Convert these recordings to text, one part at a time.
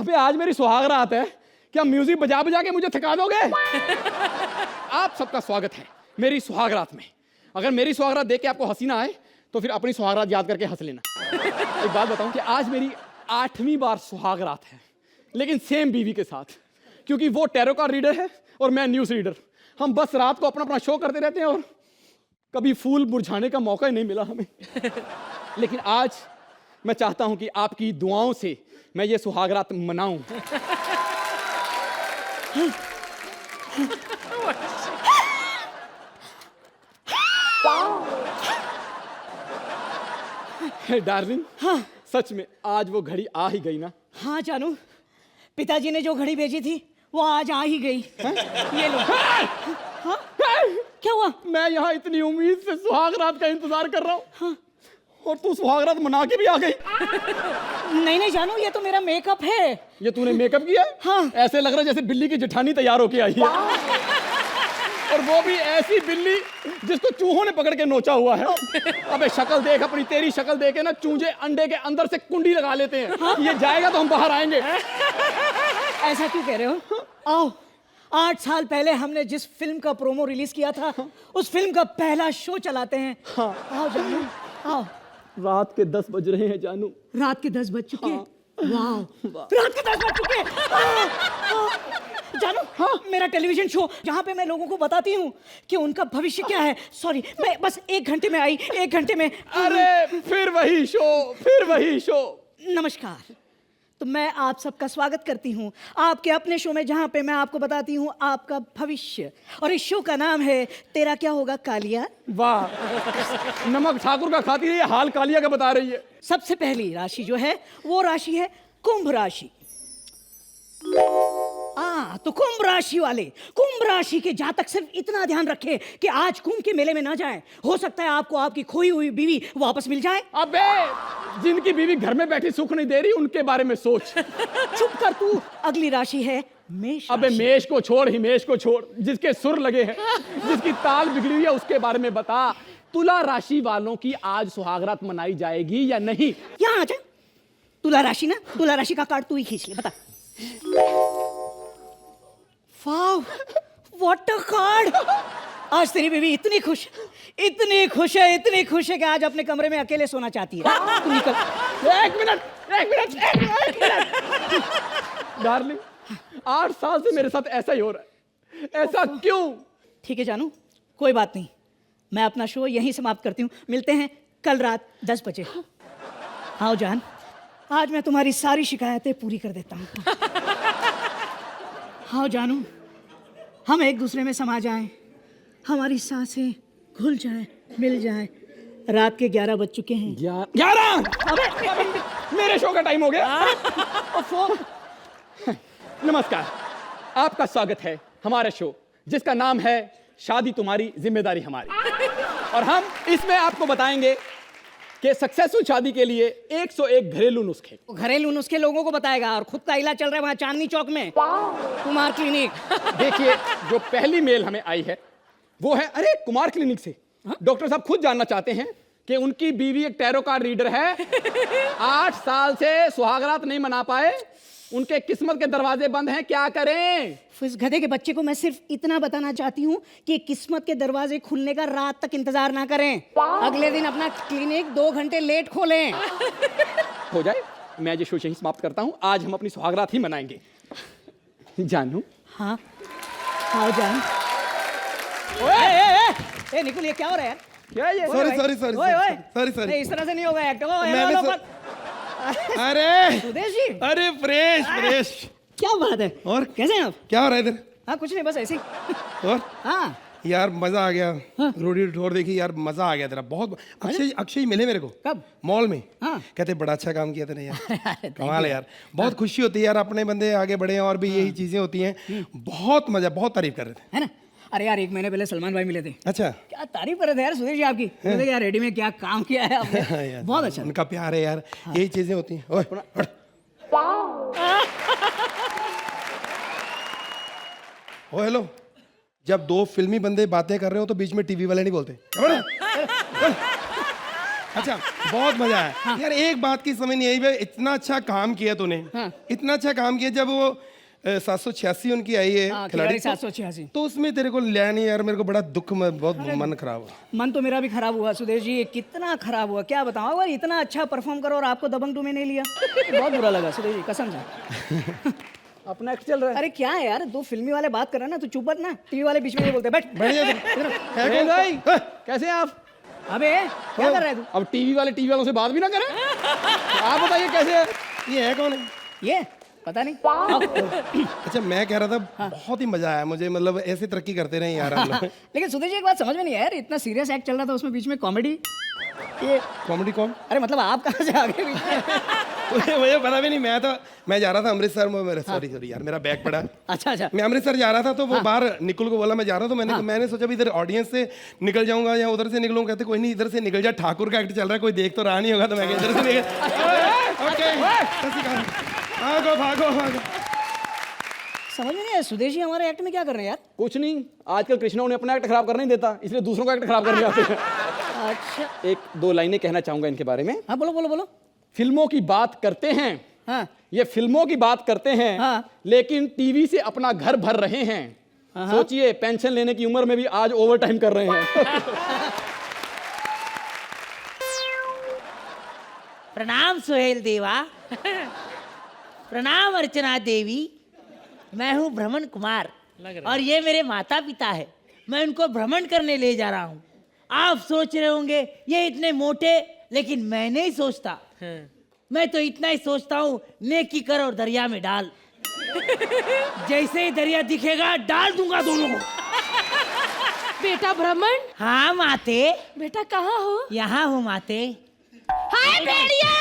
अबे आज मेरी सुहाग रात है, क्या म्यूजिक बजा बजा के मुझे थका दोगे? आप सबका स्वागत है मेरी सुहाग रात में। अगर मेरी सुहाग रात देख के आपको हंसी ना आए तो फिर अपनी सुहाग रात याद करके हंस लेना। एक बात बताऊं कि आज मेरी 8वीं बार सुहाग रात है, लेकिन सेम बीवी के साथ, क्योंकि वो टैरो कार्ड रीडर है और मैं न्यूज़ रीडर। हम बस रात को अपना अपना शो करते रहते हैं और कभी फूल मुरझाने का मौका ही नहीं मिला हमें। लेकिन आज मैं चाहता हूं कि आपकी दुआओं से मैं ये सुहाग रात मनाऊं। डार्लिंग, हाँ सच में आज वो घड़ी आ ही गई ना? हाँ जानू, पिताजी ने जो घड़ी भेजी थी वो आज आ ही गई। ये लो। हाँ? क्या हुआ? मैं यहाँ इतनी उम्मीद से सुहाग रात का इंतजार कर रहा हूँ, हाँ? और तू सुहाग रात मना के भी आ गई। नहीं नहीं जानू, ये तो मेरा मेकअप है। ये तूने मेकअप किया? हाँ। ऐसे लग रहा है जैसे बिल्ली की जेठानी तैयार होके आई है, और वो भी ऐसी बिल्ली जिसको चूहों ने पकड़ के नोचा हुआ है। अबे शक्ल देख अपनी, तेरी शक्ल देख के ना चूजे अंडे के अंदर से कुंडी लगा लेते हैं। हाँ? ये जाएगा तो हम बाहर आएंगे। ऐसा क्यों कह रहे हो? आओ, 8 साल पहले हमने जिस फिल्म का प्रोमो रिलीज किया था, उस फिल्म का पहला शो चलाते हैं। हाँ। आओ जानू, आओ। रात के 10 बज रहे हैं जानू। रात के 10 बज चुके? हाँ। वाह, रात के 10 बज चुके। जानू, हाँ, मेरा टेलीविजन शो जहाँ पे मैं लोगों को बताती हूँ कि उनका भविष्य क्या है। सॉरी, मैं बस 1 घंटे में आई, 1 घंटे में। अरे फिर वही शो, फिर वही शो। नमस्कार, तो मैं आप सबका स्वागत करती हूँ आपके अपने शो में, जहाँ पे मैं आपको बताती हूँ आपका भविष्य। और इस शो का नाम है तेरा क्या होगा कालिया। वाह, नमक ठाकुर का खाती रही है, हाल कालिया का बता रही है। सबसे पहली राशि जो है वो राशि है कुंभ राशि। तो कुंभ राशि वाले, कुंभ राशि के जातक सिर्फ इतना ध्यान रखे कि आज कुंभ के मेले में ना जाए। हो सकता है आपको आपकी खोई हुई बीवी वापस मिल जाए। अबे जिनकी बीवी घर में बैठी सुख नहीं दे रही उनके बारे में सोच। चुप कर तू। अगली राशि है मेष। अबे मेष को छोड़, हिमेश को छोड़, जिसके सुर लगे हैं, जिसकी ताल बिगड़ी हुई है, उसके बारे में बता। तुला राशि वालों की आज सुहागरात मनाई जाएगी या नहीं? यहाँ आ जा। तुला राशि ना, तुला राशि का कार्ड तू ही खींच ले, बता। वाव, व्हाट अ कार्ड। आज तेरी बीवी इतनी खुश है, इतनी खुश है, इतनी खुश है कि आज अपने कमरे में अकेले सोना चाहती है। तू निकल। एक मिनट। डार्लिंग, 8 साल से मेरे साथ ऐसा ही हो रहा है, ऐसा क्यों? ठीक है जानू, कोई बात नहीं, मैं अपना शो यहीं समाप्त करती हूँ। मिलते हैं कल रात 10 बजे। आओ जान, आज मैं तुम्हारी सारी शिकायतें पूरी कर देता हूँ। हाँ जानू, हम एक दूसरे में समा जाएं, हमारी सांसें घुल जाएं, मिल जाएं। रात के 11 बज चुके हैं। 11? अबे मेरे शो का टाइम हो गया। नमस्कार, आपका स्वागत है हमारे शो जिसका नाम है शादी तुम्हारी जिम्मेदारी हमारी। और हम इसमें आपको बताएंगे कि सक्सेसफुल शादी के लिए 101 घरेलू नुस्खे। घरेलू नुस्खे लोगों को बताएगा और खुद का इलाज चल रहा है वहाँ चांदनी चौक में, कुमार क्लिनिक। देखिए, जो पहली मेल हमें आई है वो है, अरे कुमार क्लिनिक से। डॉक्टर साहब खुद जानना चाहते हैं कि उनकी बीवी एक टैरो कार्ड रीडर है, 8 साल से सुहागरात नहीं मना पाए, उनके किस्मत के दरवाजे बंद हैं, क्या करें? इस गधे के बच्चे को मैं सिर्फ इतना बताना चाहती हूँ कि किस्मत के दरवाजे खुलने का रात तक इंतजार ना करें। अगले दिन अपना क्लिनिक 2 घंटे लेट खोलें। हो जाए, मैं ये शो यहीं समाप्त करता हूँ। आज हम अपनी सुहागरात ही मनाएंगे। जानू? हाँ, आओ जान। ओए निकुल, ये क्या हो रहा है? क्या ये? सॉरी, इस तरह से नहीं होगा एक्ट। अरे सुदेश जी, अरे फ्रेश। क्या बात है? और कैसे हैं आप? क्या हो रहा है इधर? हाँ कुछ नहीं, बस ऐसे ही। और हाँ यार मजा आ गया। रोडी ठोर देखी यार, मजा आ गया तेरा बहुत। अक्षय मिले मेरे को। कब? मॉल में। हाँ। कहते बड़ा अच्छा काम किया तूने यार। कमाल है यार, बहुत खुशी होती है यार, अपने बंदे आगे बढ़े और भी यही चीजें होती हैं। बहुत मजा, बहुत तारीफ कर रहे थे, है ना? अरे यार, 1 महीने पहले सलमान भाई मिले थे। अच्छा। क्या तारीफ कर रहे थे यार सुधीर जी आपकी। बोले यार रेडी में क्या काम किया है आपने। बहुत अच्छा। उनका प्यार है यार, यही चीजें होती हैं। ओए हट। ओ हेलो, जब 2 फिल्मी बंदे बातें कर रहे हो तो बीच में टीवी वाले नहीं बोलते। अच्छा, बहुत मजा आया यार। एक बात की समझ नहीं आई भाई, इतना अच्छा काम किया तूने, इतना अच्छा काम किया। जब वो 786 उनकी आई है खिलाड़ी, 786। तो उसमें तेरे को लिया नहीं यार। मेरे को बड़ा दुख, बहुत मन खराब हुआ। मन तो मेरा भी खराब हुआ सुदेश जी, कितना खराब हुआ क्या बताऊं। अगर इतना अच्छा परफॉर्म करो और आपको दबंग 2 में नहीं लिया, बहुत बुरा लगा सुदेश जी, कसम से। अपना एक्ट चल रहा है। अरे क्या है यार, 2 फिल्मी वाले बात कर रहे हैं ना, तो चुप मत ना। टीवी वाले बीच में ये बोलते हैं, बैठ बढ़िया अरे भाई, कैसे हैं आप? अबे क्या कर रहा है तू? अब टीवी वालों से बात भी ना करें। आप बताइए कैसे है? ये है कौन है? ये पता नहीं। अच्छा, मैं कह रहा था बहुत ही मजा आया मुझे, मतलब ऐसे तरक्की करते रहे यार हम लोग। लेकिन सुदेश जी एक बात समझ में नहीं आया यार, इतना सीरियस एक्ट चल रहा था, उसमें बीच में कॉमेडी। ये कॉमेडी कौन? अरे मतलब आप कहाँ से आ गए बीच में? मुझे पता भी नहीं। मैं जा रहा था अमृतसर में, मेरा सॉरी यार, मेरा बैग पड़ा। अच्छा। मैं अमृतसर जा रहा था, तो वो बाहर निकुल को बोला मैं जा रहा हूँ, तो मैंने सोचा भी इधर ऑडियंस से निकल जाऊंगा या उधर से निकलूंगा। कहते कोई नहीं, इधर से निकल जा, ठाकुर का एक्ट चल रहा है, कोई देख तो रहा नहीं होगा। तो मैं इधर से भागो। समझ में नहीं आया सुदेश जी हमारे एक्ट में क्या कर रहे हैं यार? कुछ नहीं, आजकल कृष्णा उन्हें अपना एक्ट खराब करने नहीं देता, इसलिए दूसरों का एक्ट खराब करने आते हैं। अच्छा, 1-2 लाइनें कहना चाहूंगा इनके बारे में। हाँ बोलो। फिल्मों की बात करते हैं, हाँ ये फिल्मों की बात करते हैं, हाँ। लेकिन टीवी से अपना घर भर रहे हैं। सोचिए, पेंशन लेने की उम्र में भी आज ओवर टाइम कर रहे हैं। प्रणाम सुहेल देवा। प्रणाम अर्चना देवी। मैं हूँ भ्रमण कुमार और ये मेरे माता पिता है। मैं उनको भ्रमण करने ले जा रहा हूँ। आप सोच रहे होंगे ये इतने मोटे, लेकिन मैं नहीं सोचता। मैं तो इतना ही सोचता हूँ, नेकी कर और दरिया में डाल। जैसे ही दरिया दिखेगा डाल दूंगा दोनों को। बेटा भ्रमण। हाँ माते। बेटा कहाँ हो? यहाँ हूँ माते। हाय भेड़िया!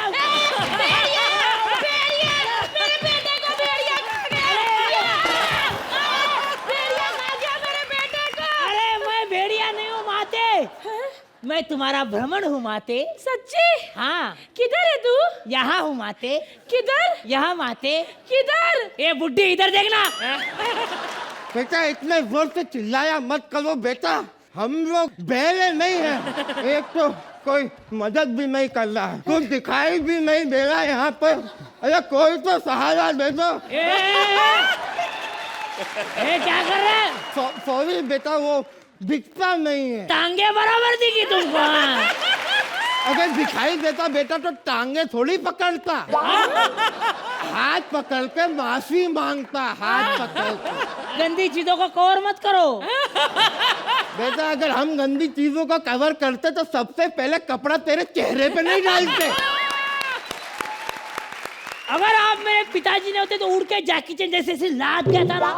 भेड़िया! भेड़िया! मेरे बेटे को भेड़िया खा गया! भेड़िया खा गया मेरे बेटे को! अरे मैं भेड़िया नहीं हूँ माते। मैं तुम्हारा भ्रमण हूँ माते। सच्ची? हाँ। किधर है तू? यहाँ हूँ माते। किधर? यहाँ माते। किधर? ए बुड्ढी इधर देखना। बेटा इतने जोर से चिल्लाया मत करो बेटा, हम लोग बहरे नहीं हैं। एक तो कोई मदद भी नहीं कर रहा है, कुछ दिखाई भी नहीं दे रहा है यहाँ पर। अरे कोई तो सहारा दे दो। क्या कर रहे हैं? सॉरी बेटा, वो दिखता नहीं है। टांगे बराबर दिखी तुमको? हाँ। अगर दिखाई देता बेटा तो टांगे थोड़ी पकड़ता, हाथ पकड़ के माफी मांगता, हाथ पकड़ के। गंदी चीजों को कवर मत करो। बेटा अगर हम गंदी चीजों का कवर करते तो सबसे पहले कपड़ा तेरे चेहरे पे नहीं डालते। अगर आप मेरे पिताजी ने होते तो उड़ के जैकी चैन जैसे से लाद दिया था ना।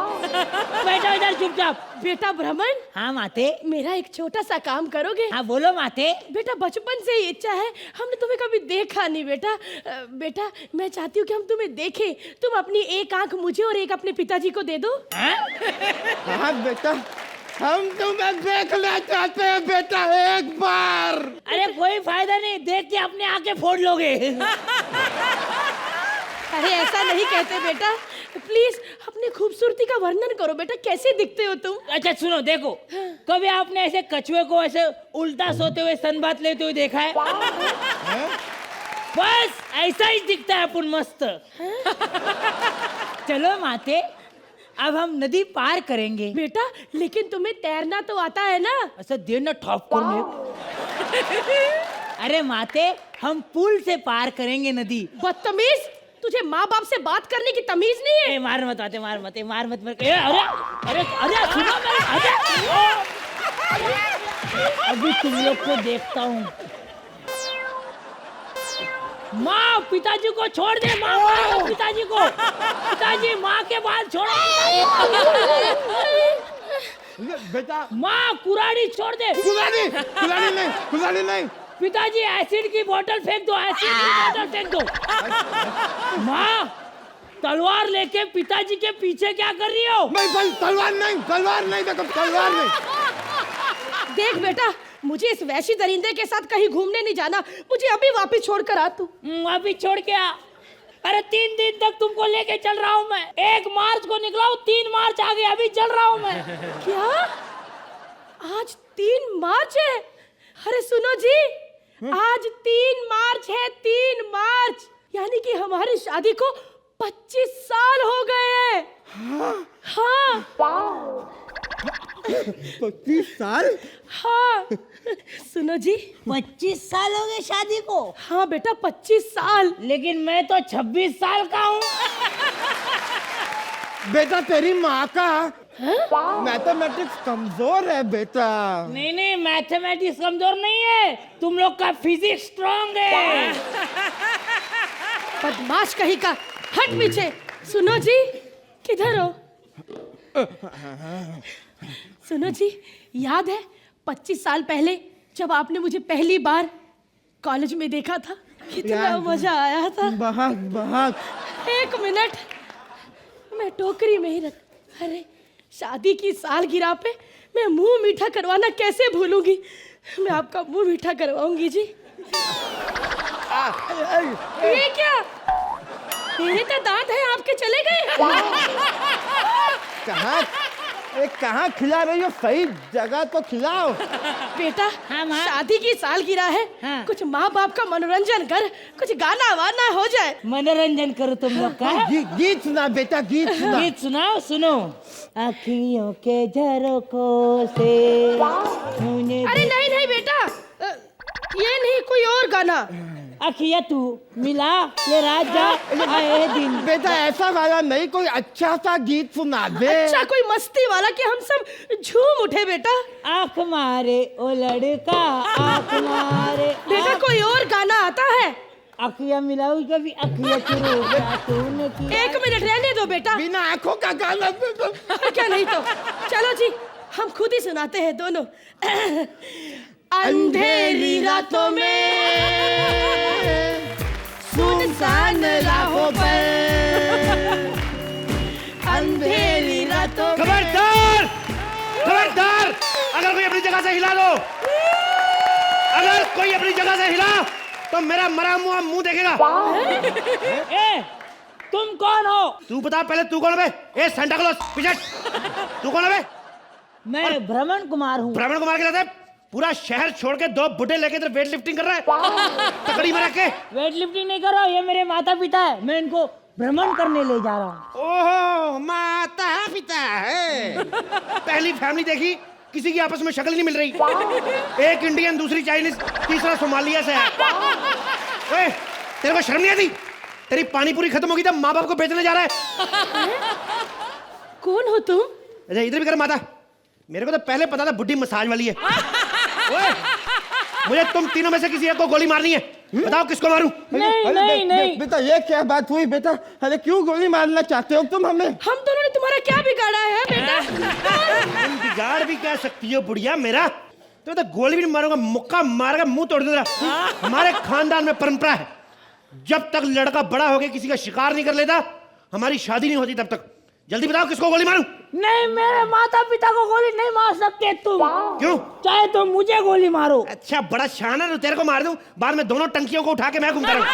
बैठो इधर चुपचाप। बेटा भ्रमण। हाँ माते। मेरा एक छोटा सा काम करोगे? हाँ बोलो माते। बेटा बचपन से ही इच्छा है, हमने तुम्हें कभी देखा नहीं बेटा। बेटा मैं चाहती हूँ कि हम तुम्हें देखें। तुम अपनी एक आंख मुझे और एक अपने पिताजी को दे दो। हाँ बेटा, हम तुम्हें देखना चाहते हैं बेटा, एक बार। अरे कोई फायदा नहीं, देख के अपने आंखें फोड़ लोगे। अरे ऐसा नहीं कहते बेटा, प्लीज अपनी खूबसूरती का वर्णन करो बेटा, कैसे दिखते हो तुम? अच्छा सुनो, देखो कभी आपने ऐसे कछुए को ऐसे उल्टा सोते हुए सनबाथ लेते हुए देखा है? बस ऐसा ही दिखता है अपन मस्त। चलो माते, अब हम नदी पार करेंगे। बेटा लेकिन तुम्हें तैरना तो आता है ना? ऐसा देर ना ठॉप कर। अरे माते, हम पुल से पार करेंगे नदी। बदतमीज, तुझे माँ बाप से बात करने की तमीज नहीं है? मार मत आते, मार मत अरे अरे अरे सुनो मेरे, अभी तुम लोग को देखता हूँ। माँ पिताजी को छोड़ दे, माँ मारो पिताजी को। पिताजी माँ के बाल छोड़ो। बेटा माँ कुराड़ी छोड़ दे। कुलाड़ी नहीं। पिताजी एसिड की बोतल फेंक दो, एसिड की बोतल फेंक दो। माँ तलवार लेके पिताजी के पीछे क्या कर रही हो? नहीं, तलवार नहीं, देखो तलवार नहीं। देख बेटा, मुझे इस वैशी दरिंदे के साथ कहीं घूमने नहीं जाना, मुझे अभी वापस छोड़ कर आ तू। अभी छोड़ के आ। अरे 3 दिन तक तुमको लेके चल रहा हूँ मैं। 1 मार्च को निकला हूँ, 3 मार्च आ गया, अभी चल रहा हूँ मैं। क्या आज 3 मार्च है? अरे सुनो जी, आज 3 मार्च है, 3 मार्च, यानी कि हमारी शादी को 25 साल हो गए हैं। हाँ 25 साल? हाँ। सुनो जी, 25 साल हो गए शादी को? हाँ बेटा 25 साल। लेकिन मैं तो 26 साल का हूँ। बेटा तेरी माँ का मैथमेटिक्स कमजोर है बेटा। नहीं नहीं, मैथमेटिक्स कमजोर नहीं है, तुम लोग का फिजिक्स स्ट्रांग है। बदमाश कहीं का, हट पीछे। सुनो जी, किधर हो? सुनो जी, याद है 25 साल पहले जब आपने मुझे पहली बार कॉलेज में देखा था, कितना याद है। मजा आया था। बहुत बहुत। 1 मिनट, मैं टोकरी में ही रख। अरे शादी की सालगिरह पे मैं मुंह मीठा करवाना कैसे भूलूंगी। मैं आपका मुंह मीठा करवाऊंगी जी। ये क्या, मेरे तो दांत हैं, आपके चले गए? कहाँ कहाँ खिला रही हो? सही जगह तो खिलाओ। बेटा हाँ, माँ। शादी की सालगिरह है, हाँ। कुछ माँ बाप का मनोरंजन कर, कुछ गाना वाना हो जाए। मनोरंजन करो तुम लोग का। गीत सुना बेटा, गीत सुना। गीत सुनाओ, सुनो। अखियों के झरोखों से मुझे अरे नहीं नहीं बेटा, ये नहीं, कोई और गाना। अखिया तू मिला ये राजा आए दिन। बेटा ऐसा वाला नहीं, कोई अच्छा सा गीत सुना दे। अच्छा कोई मस्ती वाला कि हम सब झूम उठे बेटा। आँख मारे ओ लड़का, आँख मारे। बेटा कोई और गाना आता है? अखिया मिलाऊ कभी, अखिया चुरो तूने की। 1 मिनट रहने दो बेटा। बिना आंखों का गाना क्या नहीं तो चलो जी, हम खुद ही सुनाते हैं दोनों। अंधेरी रातों में, सुनसान राहों पर, अंधेरी रातों में। खबरदार, खबरदार, अगर कोई अपनी जगह से हिला दो, अगर कोई अपनी जगह से हिला तो मेरा मरा हुआ मुंह देखेगा। ए, तुम कौन हो? तू बता पहले, तू कौन है बे? ए सांता क्लॉज, पीछे। तू कौन है बे? मैं भ्रमण कुमार हूँ। भ्रमण कुमार के रहते पूरा शहर छोड़ के 2 बुड्ढे लेके इधर वेट लिफ्टिंग कर रहा है तकड़ी में रख के। वेट लिफ्टिंग नहीं करो, ये मेरे माता पिता है, मैं इनको भ्रमण करने ले जा रहा हूँ। ओहो, माता पिता है। पहली फैमिली देखी, किसी की आपस में शक्ल नहीं मिल रही। एक इंडियन, दूसरी चाइनीज, तीसरा सोमालिया से है। ओए, तेरे को शर्म नहीं आती? तेरी पानी पूरी खत्म होगी तब माँ बाप को बेचने जा रहा है। कौन हो तुम? अच्छा इधर भी कर माता, मेरे को तो पहले पता था बुड्ढी मसाज वाली है। ओए, मुझे तुम तीनों में से किसी एक को गोली मारनी है, बताओ किसको मारूं? नहीं अरे नहीं नहीं, बेटा ये क्या बात हुई बेटा? अरे क्यों गोली मारना चाहते हो तुम हमें? हम दोनों ने तुम्हारा क्या बिगाड़ा है बेटा? तुम बिगाड़ भी क्या सकती हो बुढ़िया मेरा? तो गोली भी नहीं मारूंगा, मुक्का मार के मुंह तोड़ दूंगा। हमारे खानदान में परंपरा है, जब तक लड़का बड़ा हो गया किसी का शिकार नहीं कर लेता, हमारी शादी नहीं होती तब तक। जल्दी बताओ किसको गोली मारूं? नहीं, मेरे माता पिता को गोली नहीं मार सकते तुम। क्यों? चाहे तो मुझे गोली मारो। अच्छा बड़ा शानदार है, तेरे को मार दूं, बाद में दोनों टंकियों को उठा के मैं घूमता रहूं।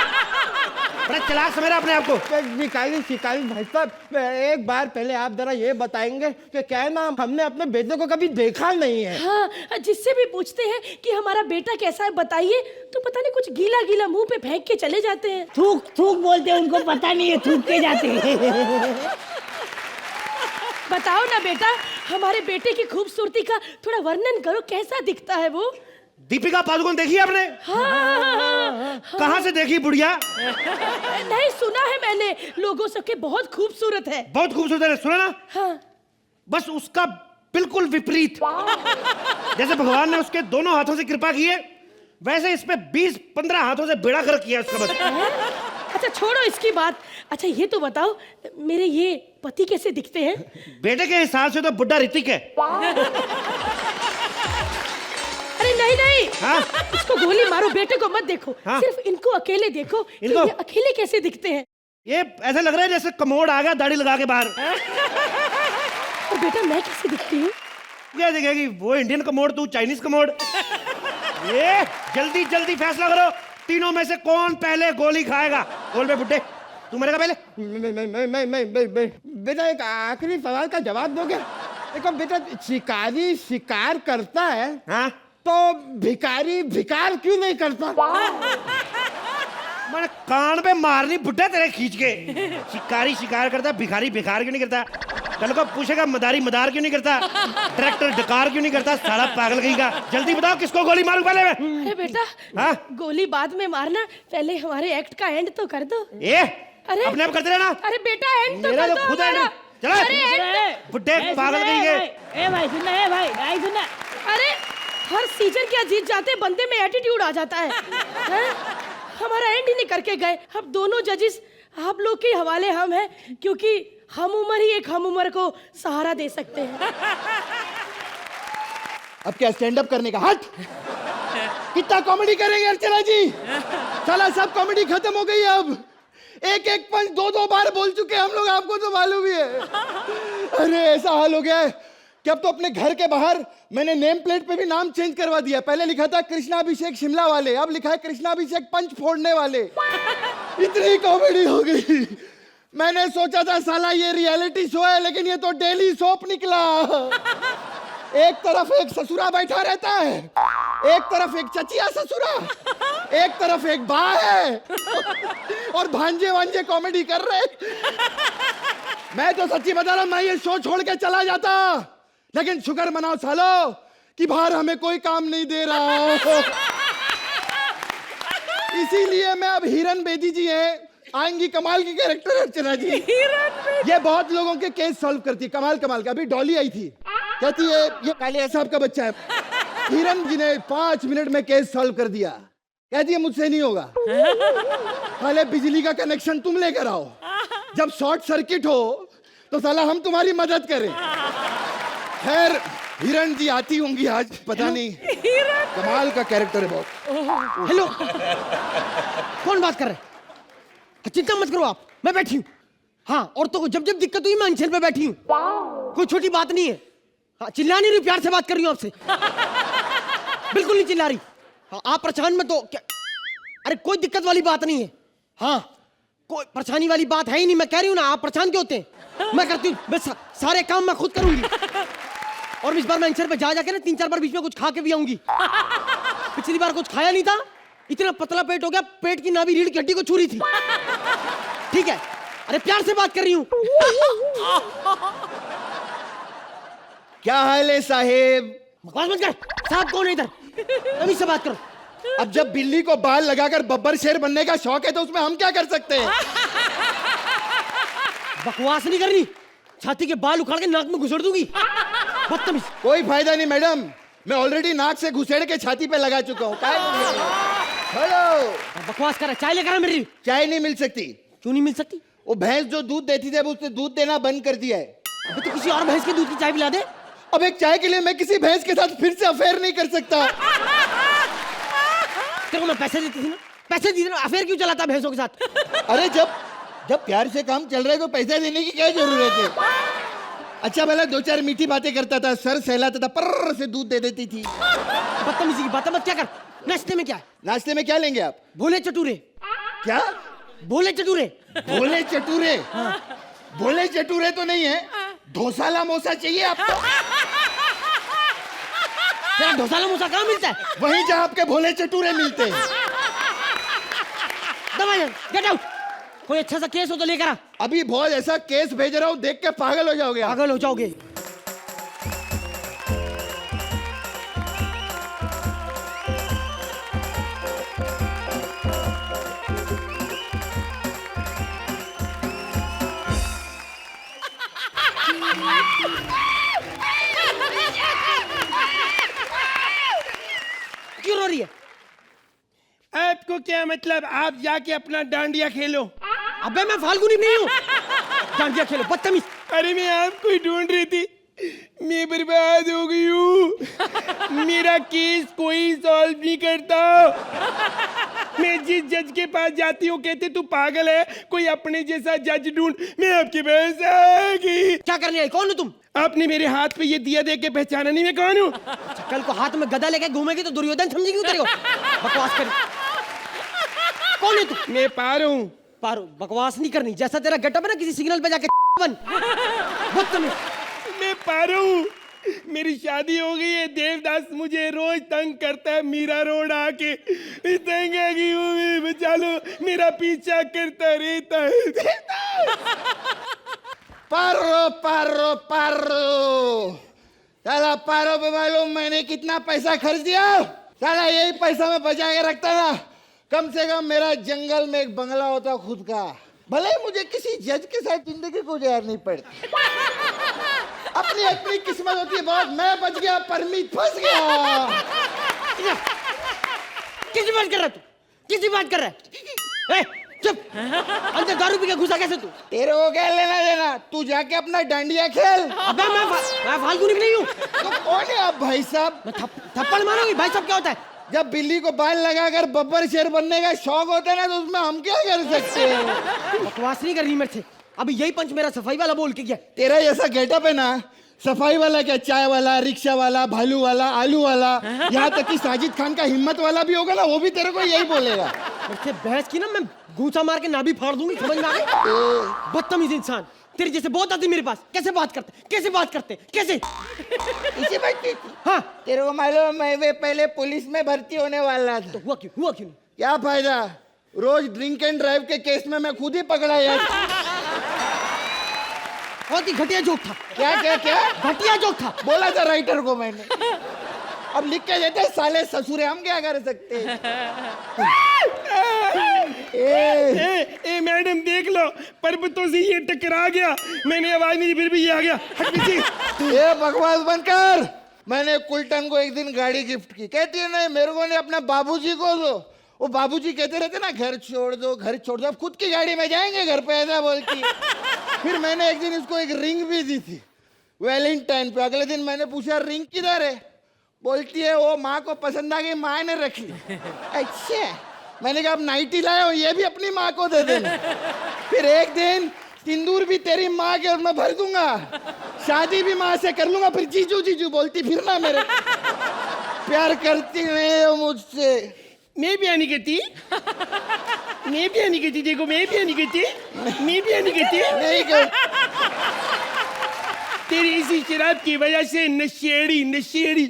बड़ा चालाक समझ रहा अपने आप को। शिकारी शिकारी भाई साहब, एक बार पहले आप जरा ये बताएंगे कि क्या है ना, हमने अपने बेटे को कभी देखा नहीं है। हाँ, जिससे भी पूछते हैं कि हमारा बेटा कैसा है बताइए, तो पता नहीं कुछ गीला गीला मुंह पे फेंक के चले जाते हैं। थूक थूक बोलते हैं, उनको पता नहीं है, थूक के जाते हैं। बताओ ना बेटा, हमारे बेटे की खूबसूरती का थोड़ा वर्णन करो, कैसा दिखता है वो? दीपिका पादुकोण देखी है आपने? हाँ, कहाँ से देखी बुढ़िया? नहीं सुना है मैंने, लोगों सबके बहुत खूबसूरत है। बहुत खूबसूरत है, सुना ना? हाँ। बस उसका बिल्कुल विपरीत। जैसे भगवान ने उसके दोनों हाथों से कृपा की है, वैसे इस पे 20-15 हाथों से बेड़ा गर्क किया उसका बस। अच्छा छोड़ो इसकी बात। अच्छा ये तो बताओ, मेरे ये पति कैसे दिखते हैं? बेटे के हिसाब से तो बुड्ढा ऋतिक है। अरे नहीं नहीं, हाँ? इसको गोली मारो, बेटे को मत देखो। हाँ? सिर्फ इनको अकेले देखो कि इनको? ये अकेले कैसे दिखते हैं। ये ऐसा लग रहा है जैसे कमोड आ गया दाढ़ी लगा के बाहर। और बेटा मैं कैसे दिखती हूँ? क्या दिखेगी? वो इंडियन कमोड, तू चाइनीज कमोड। ये जल्दी जल्दी फैसला करो, तीनों में से कौन पहले गोली खाएगा? बोल बे बुड्ढे, तू मरेगा पहले? बेटा एक आखिरी सवाल का जवाब दोगे? देखो बेटा, शिकारी शिकार करता है हाँ? तो भिखारी भिकार क्यों नहीं करता? मैंने कान पे मारनी बुड्ढा तेरे खींच के। शिकारी शिकार करता, भिखारी भिखार क्यों नहीं करता? कल को पूछेगा मदारी मदार क्यों नहीं करता? डायरेक्टर डकार क्यों नहीं करता? साला पागल कहीं का। जल्दी बताओ किसको गोली मारूं पहले मैं? अरे बेटा, हाँ? गोली बाद में मारना, पहले हमारे एक्ट का एंड तो कर दो। अरे अपने आप करते रहना। अरे बेटा एंड तो मेरा कर तो दो खुद हमारा। एंड चला। अरे end बुड्ढे पागल कहीं के। ए भाई सुनना, ए भाई सुनना। अरे हर सीजन क्या जीत जाते, बंदे में एटीट्यूड आ जाता है, हैं? हमारा एंड ही नहीं करके गए। अब दोनों जजेस आप लोग के हवाले हम हैं, क्योंकि हम उम्र ही एक हम उम्र को सहारा दे सकते हैं। अब क्या स्टैंड अप करने का? हट! कितना कॉमेडी करेंगे अर्चना जी? साला सब कॉमेडी खत्म हो गई। अब एक एक पंच दो दो बार बोल चुके हम लोग, आपको तो मालूम ही है। अरे ऐसा हाल हो गया है कि अब तो अपने घर के बाहर मैंने नेम प्लेट पे भी नाम चेंज करवा दिया। पहले लिखा था कृष्णाभिषेक शिमला वाले, अब लिखा है कृष्णाभिषेक पंच फोड़ने वाले। इतनी कॉमेडी हो गई। मैंने सोचा था साला ये रियलिटी शो है, लेकिन ये तो डेली सोप निकला। एक तरफ एक ससुरा बैठा रहता है, एक तरफ एक चचिया ससुरा, एक तरफ एक बा है, और भांजे वांजे कॉमेडी कर रहे। मैं तो सच्ची बता रहा हूं, मैं ये शो छोड़ के चला जाता, लेकिन शुक्र मनाओ सालो कि बाहर हमें कोई काम नहीं दे रहा। इसीलिए मैं अब हिरन बेदी जी हैं, आएंगी कमाल की कैरेक्टर अर्चना जी। ये बहुत लोगों के केस सॉल्व करती है, कमाल कमाल का। अभी डॉली आई थी, कहती है ये काले साहब का बच्चा है। हिरन जी ने 5 मिनट में केस सॉल्व कर दिया। कहती है मुझसे नहीं होगा, पहले बिजली का कनेक्शन तुम लेकर आओ, जब शॉर्ट सर्किट हो तो साला हम तुम्हारी मदद करें। खैर हिरन जी आती होंगी आज, पता नहीं। कमाल का कैरेक्टर है बहुत। हेलो, कौन बात कर रहे हैं? चिंता मत करो आप, मैं बैठी हूँ। हाँ, औरतों को जब जब दिक्कत हुई मैं अंचल पे बैठी हूँ, कोई छोटी बात नहीं है। हाँ, चिल्ला नहीं रही, प्यार से बात कर रही हूँ आपसे। बिल्कुल नहीं चिल्ला रही। हाँ, आप परेशान मत हो। क्या? अरे कोई दिक्कत वाली बात नहीं है। हाँ, कोई परेशानी वाली बात है ही नहीं। मैं कह रही हूँ ना, आप परेशान क्यों होते हैं? मैं करती हूँ, मैं सारे काम मैं खुद करूंगी। और इस बार मैं अंचल पे जा जाके ना 3-4 बार बीच में कुछ खा के भी आऊंगी। पिछली बार कुछ खाया नहीं था, इतना पतला पेट हो गया, पेट की नाभि रीढ़ की हड्डी को छू रही थी। ठीक है, अरे प्यार से बात कर रही हूँ। क्या हाल है साहेब? बकवास मत कर। साहब कौन है इधर? अभी से बात करो। अब जब बिल्ली को बाल लगाकर बब्बर शेर बनने का शौक है तो उसमें हम क्या कर सकते हैं? बकवास नहीं करनी, छाती के बाल उखाड़ के नाक में घुसेड़ दूंगी। बदतमीज। कोई फायदा नहीं मैडम, मैं ऑलरेडी नाक से घुसेड़ के छाती पे लगा चुका हूँ। हेलो, बकवास कर रहा है। चाय लेकर आ मेरी। चाय नहीं मिल सकती। क्यों नहीं मिल सकती? वो भैंस जो दूध देती थी अब उसने दूध देना बंद कर दिया है। अबे तो किसी और भैंस के दूध की चाय पिला दे। अब एक चाय के लिए मैं किसी भैंस के साथ फिर से अफेयर नहीं कर सकता। तेरे को मैं पैसे देती थी ना, पैसे दी ना, अफेयर क्यों चलाता भैंसों के साथ? अरे जब प्यार से काम चल रहा है तो पैसे देने की क्या जरूरत है? अच्छा भला 2-4 मीठी बातें करता था, सर सहलाता था, पर्र से दूध दे देती थी। बदतमीजी की बातें मत क्या कर। नाश्ते में क्या है? नाश्ते में क्या लेंगे आप? भोले चटूरे। क्या? भोले चटूरे। भोले चटूरे? भोले चटूरे तो नहीं है, ढोसाला मोसा चाहिए आपको? तेरा ढोसाला मोसा कहाँ मिलता है? वहीं जहाँ आपके भोले चटूरे मिलते हैं। Get out. कोई अच्छा सा केस हो तो लेकर आ। अभी बहुत ऐसा केस भेज रहा हूँ, देख के पागल हो जाओगे आप। पागल हो जाओगे। क्यों रो रही है? आपको क्या मतलब? आप जाके अपना डांडिया खेलो। अबे मैं फाल्गुनी नहीं हूँ। डांडिया खेलो, बदतमीज। अरे मैं आपको ही ढूंढ रही थी, मैं बर्बाद हो गई हूँ। मेरा केस कोई सॉल्व नहीं करता। मैं जिस जज के पास जाती हूँ कहते तू पागल है, कोई अपने जैसा जज ढूंढ। मैं आपके पास आ गई। क्या करने आई? कौन हो तुम? आपने मेरे हाथ पे ये दिया देख के पहचाना नहीं मैं कौन हूँ? कल को हाथ में गदा लेके घूमेगी तो दुर्योधन समझेगी तेरे को। बकवास कर। कौन है तू? मैं पार हूँ। पारो, बकवास नहीं करनी। जैसा तेरा गेटअप है ना, किसी सिग्नल पे जाके बन। बदतमीज। मैं पार हूँ। मेरी शादी हो गई है। देवदास मुझे रोज तंग करता है, मीरा रोड आके तंग आ गई हूँ मैं, बचा लो, मेरा पीछा करता रहता है। पारो पारो पारो, साला पारो पे मालूम मैंने कितना पैसा खर्च दिया। साला यही पैसा मैं बचा के रखता ना, कम से कम मेरा जंगल में एक बंगला होता खुद का। भले ही मुझे किसी जज के साथ जिंदगी गुजारनी पड़ती, अपनी अपनी किस्मत होती है बहुत। मैं बच गया, परमीत फंस गया। किसी बात कर रहा तू? किसी बात कर रहा है? चुप। अंदर दारू पी के घुसा कैसे तू? तेरे को क्या लेना देना, तू जाके अपना डांडिया खेल। अबे मैं फालतू नहीं हूँ। तो कौन है आप भाई साहब? मैं थप्पड़ मारूंगी। भाई साहब क्या होता है? जब बिल्ली को बाल लगाकर बब्बर शेर बनने का शौक होता है ना, तो उसमें हम क्या कर सकते हैं? बकवास नहीं करनी मेरे से। अभी यही पंच मेरा सफाई वाला बोल के गया। तेरा जैसा गेटअप है ना, सफाई वाला क्या, चाय वाला, रिक्शा वाला, भालू वाला, आलू वाला, यहाँ तक कि साजिद खान का हिम्मत वाला भी होगा ना, वो भी तेरे को यही बोलेगा। मुझसे बहस की ना, मैं घूसा मार के नाभि फाड़ दूंगी। समझ में आ गई? बदतमीज इंसान। तेरे जैसे बहुत आते मेरे पास। कैसे बात करते, कैसे बात करते, कैसे? इसे बात की थी। हाँ, तेरे को मालूम, मैं वे पहले पुलिस में भर्ती होने वाला था। तो हुआ क्यों? हुआ क्यों? क्या फायदा, रोज ड्रिंक एंड ड्राइव के केस में मैं खुद ही पकड़ा यार। बहुत ही घटिया जोक था। क्या क्या क्या घटिया जोक था। बोला था राइटर को मैंने। अब लिख के देते साले ससुरे, हम क्या कर सकते हैं? ए मैडम देख लो, पर्वतों से ये टकरा गया, मैंने आवाज नहीं दी, फिर भी ये आ गया। हट पीछे। ये बकवास बंद कर। मैंने कुलटन को एक दिन गाड़ी गिफ्ट की, कहती है नहीं मेरे को नहीं, अपने बाबूजी को दो। वो बाबूजी कहते रहते ना, घर छोड़ दो, घर छोड़ दो, अब खुद की गाड़ी में जाएंगे घर पे, ऐसा बोलती। फिर मैंने एक दिन इसको एक रिंग भी दी थी वैलेंटाइन पे। अगले दिन मैंने पूछा रिंग किधर है, बोलती है वो माँ को पसंद आ गई, माँ ने रख ली। अच्छा, मैंने कहा अब नाइटी लाए हो, ये भी अपनी माँ को दे देना। फिर एक दिन सिंदूर भी तेरी माँ के और मैं भर दूंगा, शादी भी माँ से कर लूंगा। फिर जीजू जीजू बोलती फिर ना, मेरे प्यार करती नहीं हो मुझसे। मैं भी आनी कहती, मैं भी आनी कहती, देखो मैं भी आनी कहती, मैं भी आनी कहती। नहीं कर। तेरी इसी शराब की वजह से नशेड़ी नशेड़ी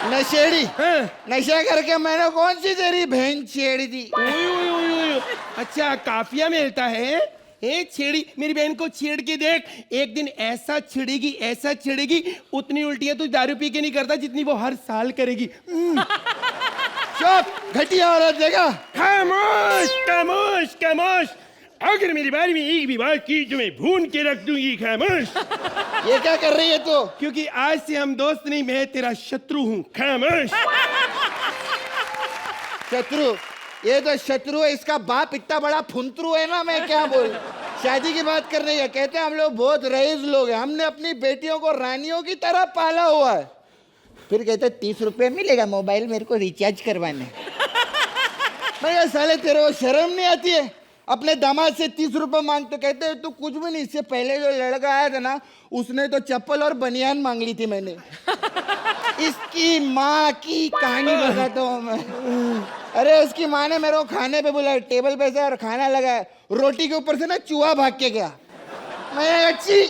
नशेड़ी, हाँ। नशा करके मैंने कौन सी तेरी बहन छेड़ी दी? ओए। अच्छा काफिया मिलता है? ए छेड़ी, मेरी बहन को छेड़ के देख, एक दिन ऐसा छिड़ेगी, ऐसा छिड़ेगी, उतनी उल्टियां तू दारू पी के नहीं करता जितनी वो हर साल करेगी। चुप, घटिया औरत देगा। खामोश खामोश खामोश, अगर मेरे बारे में एक भी बात की तो मैं भून के रख दूंगी। खामोश। ये क्या कर रही है तू? क्योंकि आज से हम दोस्त नहीं, मैं तेरा शत्रु हूँ। खामोश। शत्रु? ये तो शत्रु है, इसका बाप इतना बड़ा फुंतरू है ना, मैं क्या बोल। शादी की बात कर रही है, कहते हैं हम लोग बहुत रईस लोग हैं, हमने अपनी बेटियों को रानियों की तरह पाला हुआ है। फिर कहते 30 रुपए मिलेगा मोबाइल मेरे को रिचार्ज करवाने। मैं साले तेरे को शर्म नहीं आती है? अपने दामाद से 30 रुपए मांगते, कहते हैं तू कुछ भी नहीं। इससे पहले जो लड़का आया था ना, उसने तो चप्पल और बनियान मांग ली थी मैंने। इसकी माँ की कहानी बताता हूँ मैं। अरे उसकी माँ ने मेरे को खाने पे बुलाया, टेबल पे से और खाना लगाया, रोटी के ऊपर से ना चूहा भाग के गया। मैं अच्छी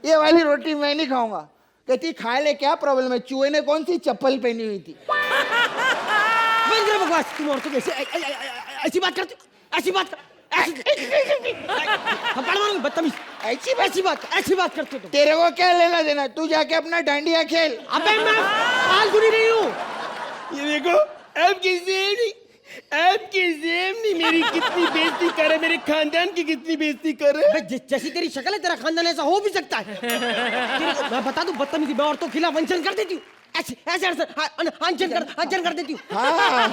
ये वाली रोटी मैं नहीं खाऊंगा। कहती खा ले, क्या प्रॉब्लम है, चूहे ने कौन सी चप्पल पहनी हुई थी? बंद कर बकवास। तुम औरतों कैसे ऐसी बात करती, ऐसी बात हम पढ़ मारूंगी। बदतमीज। ऐसी बात करते हो तुम। तेरे को क्या लेना देना, तू जाके अपना डांडिया खेल। अबे मैं फालतू नहीं हूँ। ये देखो, आपकी सेम नहीं, मेरी कितनी बेइज्जती कर रहा है, मेरे खानदान की कितनी बेइज्जती कर रहा है। जैसी तेरी शक्ल है, तेरा खानदान ऐसा हो भी सकता है। मैं बता दूं, बदतमीजी मैं औरतों के खिलाफ अनशन कर देती हूँ। ऐसे अनशन कर देती हूँ। हाँ,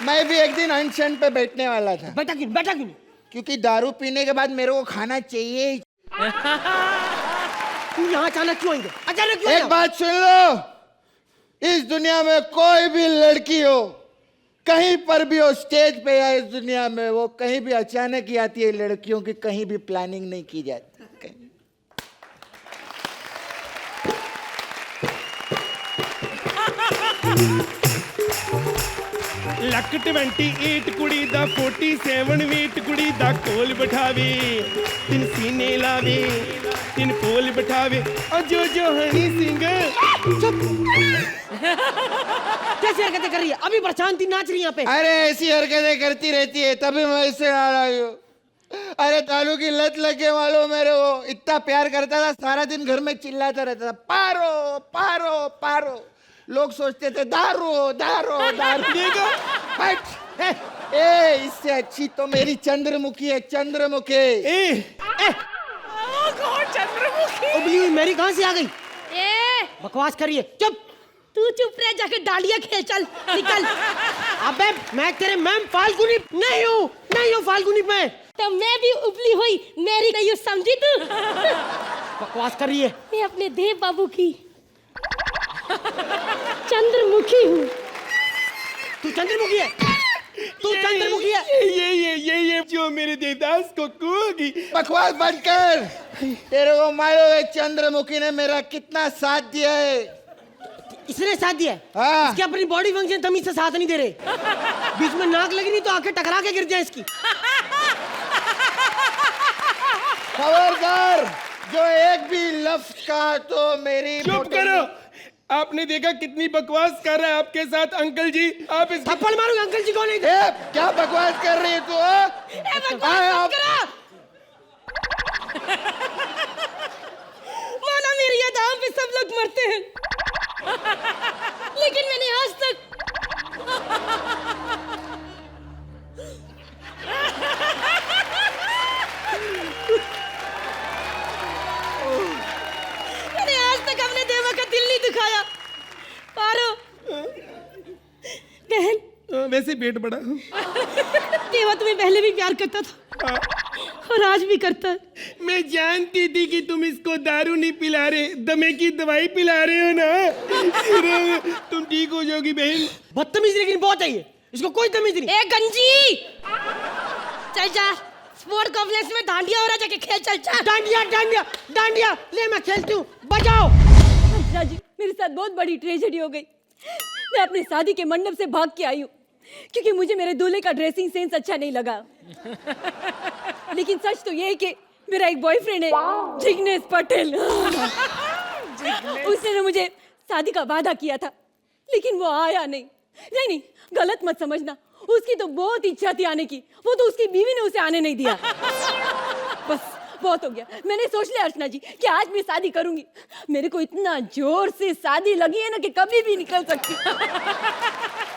मैं भी एक दिन अनशन पे बैठने वाला था। बैठा क्यों? क्योंकि दारू पीने के बाद मेरे को खाना चाहिए। तू यहाँ अचानक क्यों आएंगे? अचानक क्यों? एक बात सुन लो, इस दुनिया में कोई भी लड़की हो, कहीं पर भी हो, स्टेज पे या इस दुनिया में, वो कहीं भी अचानक ही आती है। लड़कियों की कहीं भी प्लानिंग नहीं की जाती। ਲੱਕ 28 ਕੁੜੀ ਦਾ 47 weight ਕੁੜੀ ਦਾ ਕੋਲ ਬਿਠਾਵੇ ਤਿੰਨ ਸੀਨੇ ਲਾਵੇ ਤਿੰਨ ਕੋਲ ਬਿਠਾਵੇ ਓ ਜੋ ਜੋ ਹਣੀ ਸਿੰਘ कैसी हरकतें कर रही है? अभी प्रशांति नाच रही है यहाँ पे। अरे ऐसी हरकतें करती रहती है तभी मैं इससे आ रही हूँ। अरे तालू की लत लगे मालूम मेरे को, इतना प्यार करता था, सारा दिन घर में चिल्लाता रहता था, पारो पारो पारो। लोग सोचते थे दारू दारू दारू। हट, ए इससे अच्छी तो मेरी चंद्रमुखी है, चंद्रमुखी। उबली हुई मेरी कहाँ से आ गई? ए बकवास करिए, चुप। तू चुप रह, जाके डालिया खेल, चल निकल। अबे मैं तेरे मैम फाल्गुनी नहीं हूँ फाल्गुनी मैं। तो मैं भी उबली हुई मेरी नहीं हूँ, समझी तू? बकवास कर रही है। मैं अपने देव बाबू की चंद्रमुखी हूँ। तू चंद्रमुखी है, तू चंद्रमुखी है। ये जो मेरे देवदास को कहोगी। बकवास बंद कर। तेरे को मालूम है चंद्रमुखी ने मेरा कितना साथ दिया है? इसने साथ दिया है? हाँ। इसकी अपनी बॉडी फंक्शन तमीज से साथ नहीं दे रहे। बीच में नाक लगी नहीं तो आंखें टकरा के गिर जाए इसकी। खबरदार, जो एक भी लफ्ज कहा तो मेरी चुप करो। आपने देखा कितनी बकवास कर रहा है आपके साथ अंकल जी। आप इस थप्पड़ मारूंगा अंकल जी को नहीं। ए, क्या बकवास कर रही है तू? माना मेरी यादाओं पे सब लोग मरते हैं, लेकिन मैंने आज तक अपने देवा का दिल नहीं दुखाया। पारो बहन, वैसे पेट बड़ा। देवा तुम्हें पहले भी प्यार करता था और आज भी करता है। मैं जानती थी कि तुम इसको दारू नहीं पिला रहे, दमे की दवाई पिला रहे हो ना। तुम ठीक हो जाओगी बहन। बदतमीज लेकिन बहुत है ये, इसको कोई तमीज नहीं। ए गंजी, चल जा स्पोर्ट कॉम्प्लेक्स में डांडिया हो रहा, जाके खेल, चल जा। डांडिया डांडिया डांडिया ले, मैं खेलती हूँ, बजाओ। हंसराज जी, मेरे साथ बहुत बड़ी ट्रेजेडी हो गई। मैं अपनी शादी के मंडप से भाग के आई हूँ क्योंकि मुझे मेरे दूल्हे का ड्रेसिंग सेंस अच्छा नहीं लगा। लेकिन सच तो ये है कि मेरा एक बॉयफ्रेंड है, जिग्नेश पटेल। उसने ना मुझे शादी का वादा किया था, लेकिन वो आया नहीं। नहीं, गलत मत समझना, उसकी तो बहुत इच्छा थी आने की, वो तो उसकी बीवी ने उसे आने नहीं दिया। बस बहुत हो गया। मैंने सोच लिया अर्चना जी कि आज मैं शादी करूंगी। मेरे को इतना जोर से शादी लगी है ना कि कभी भी निकल सकती।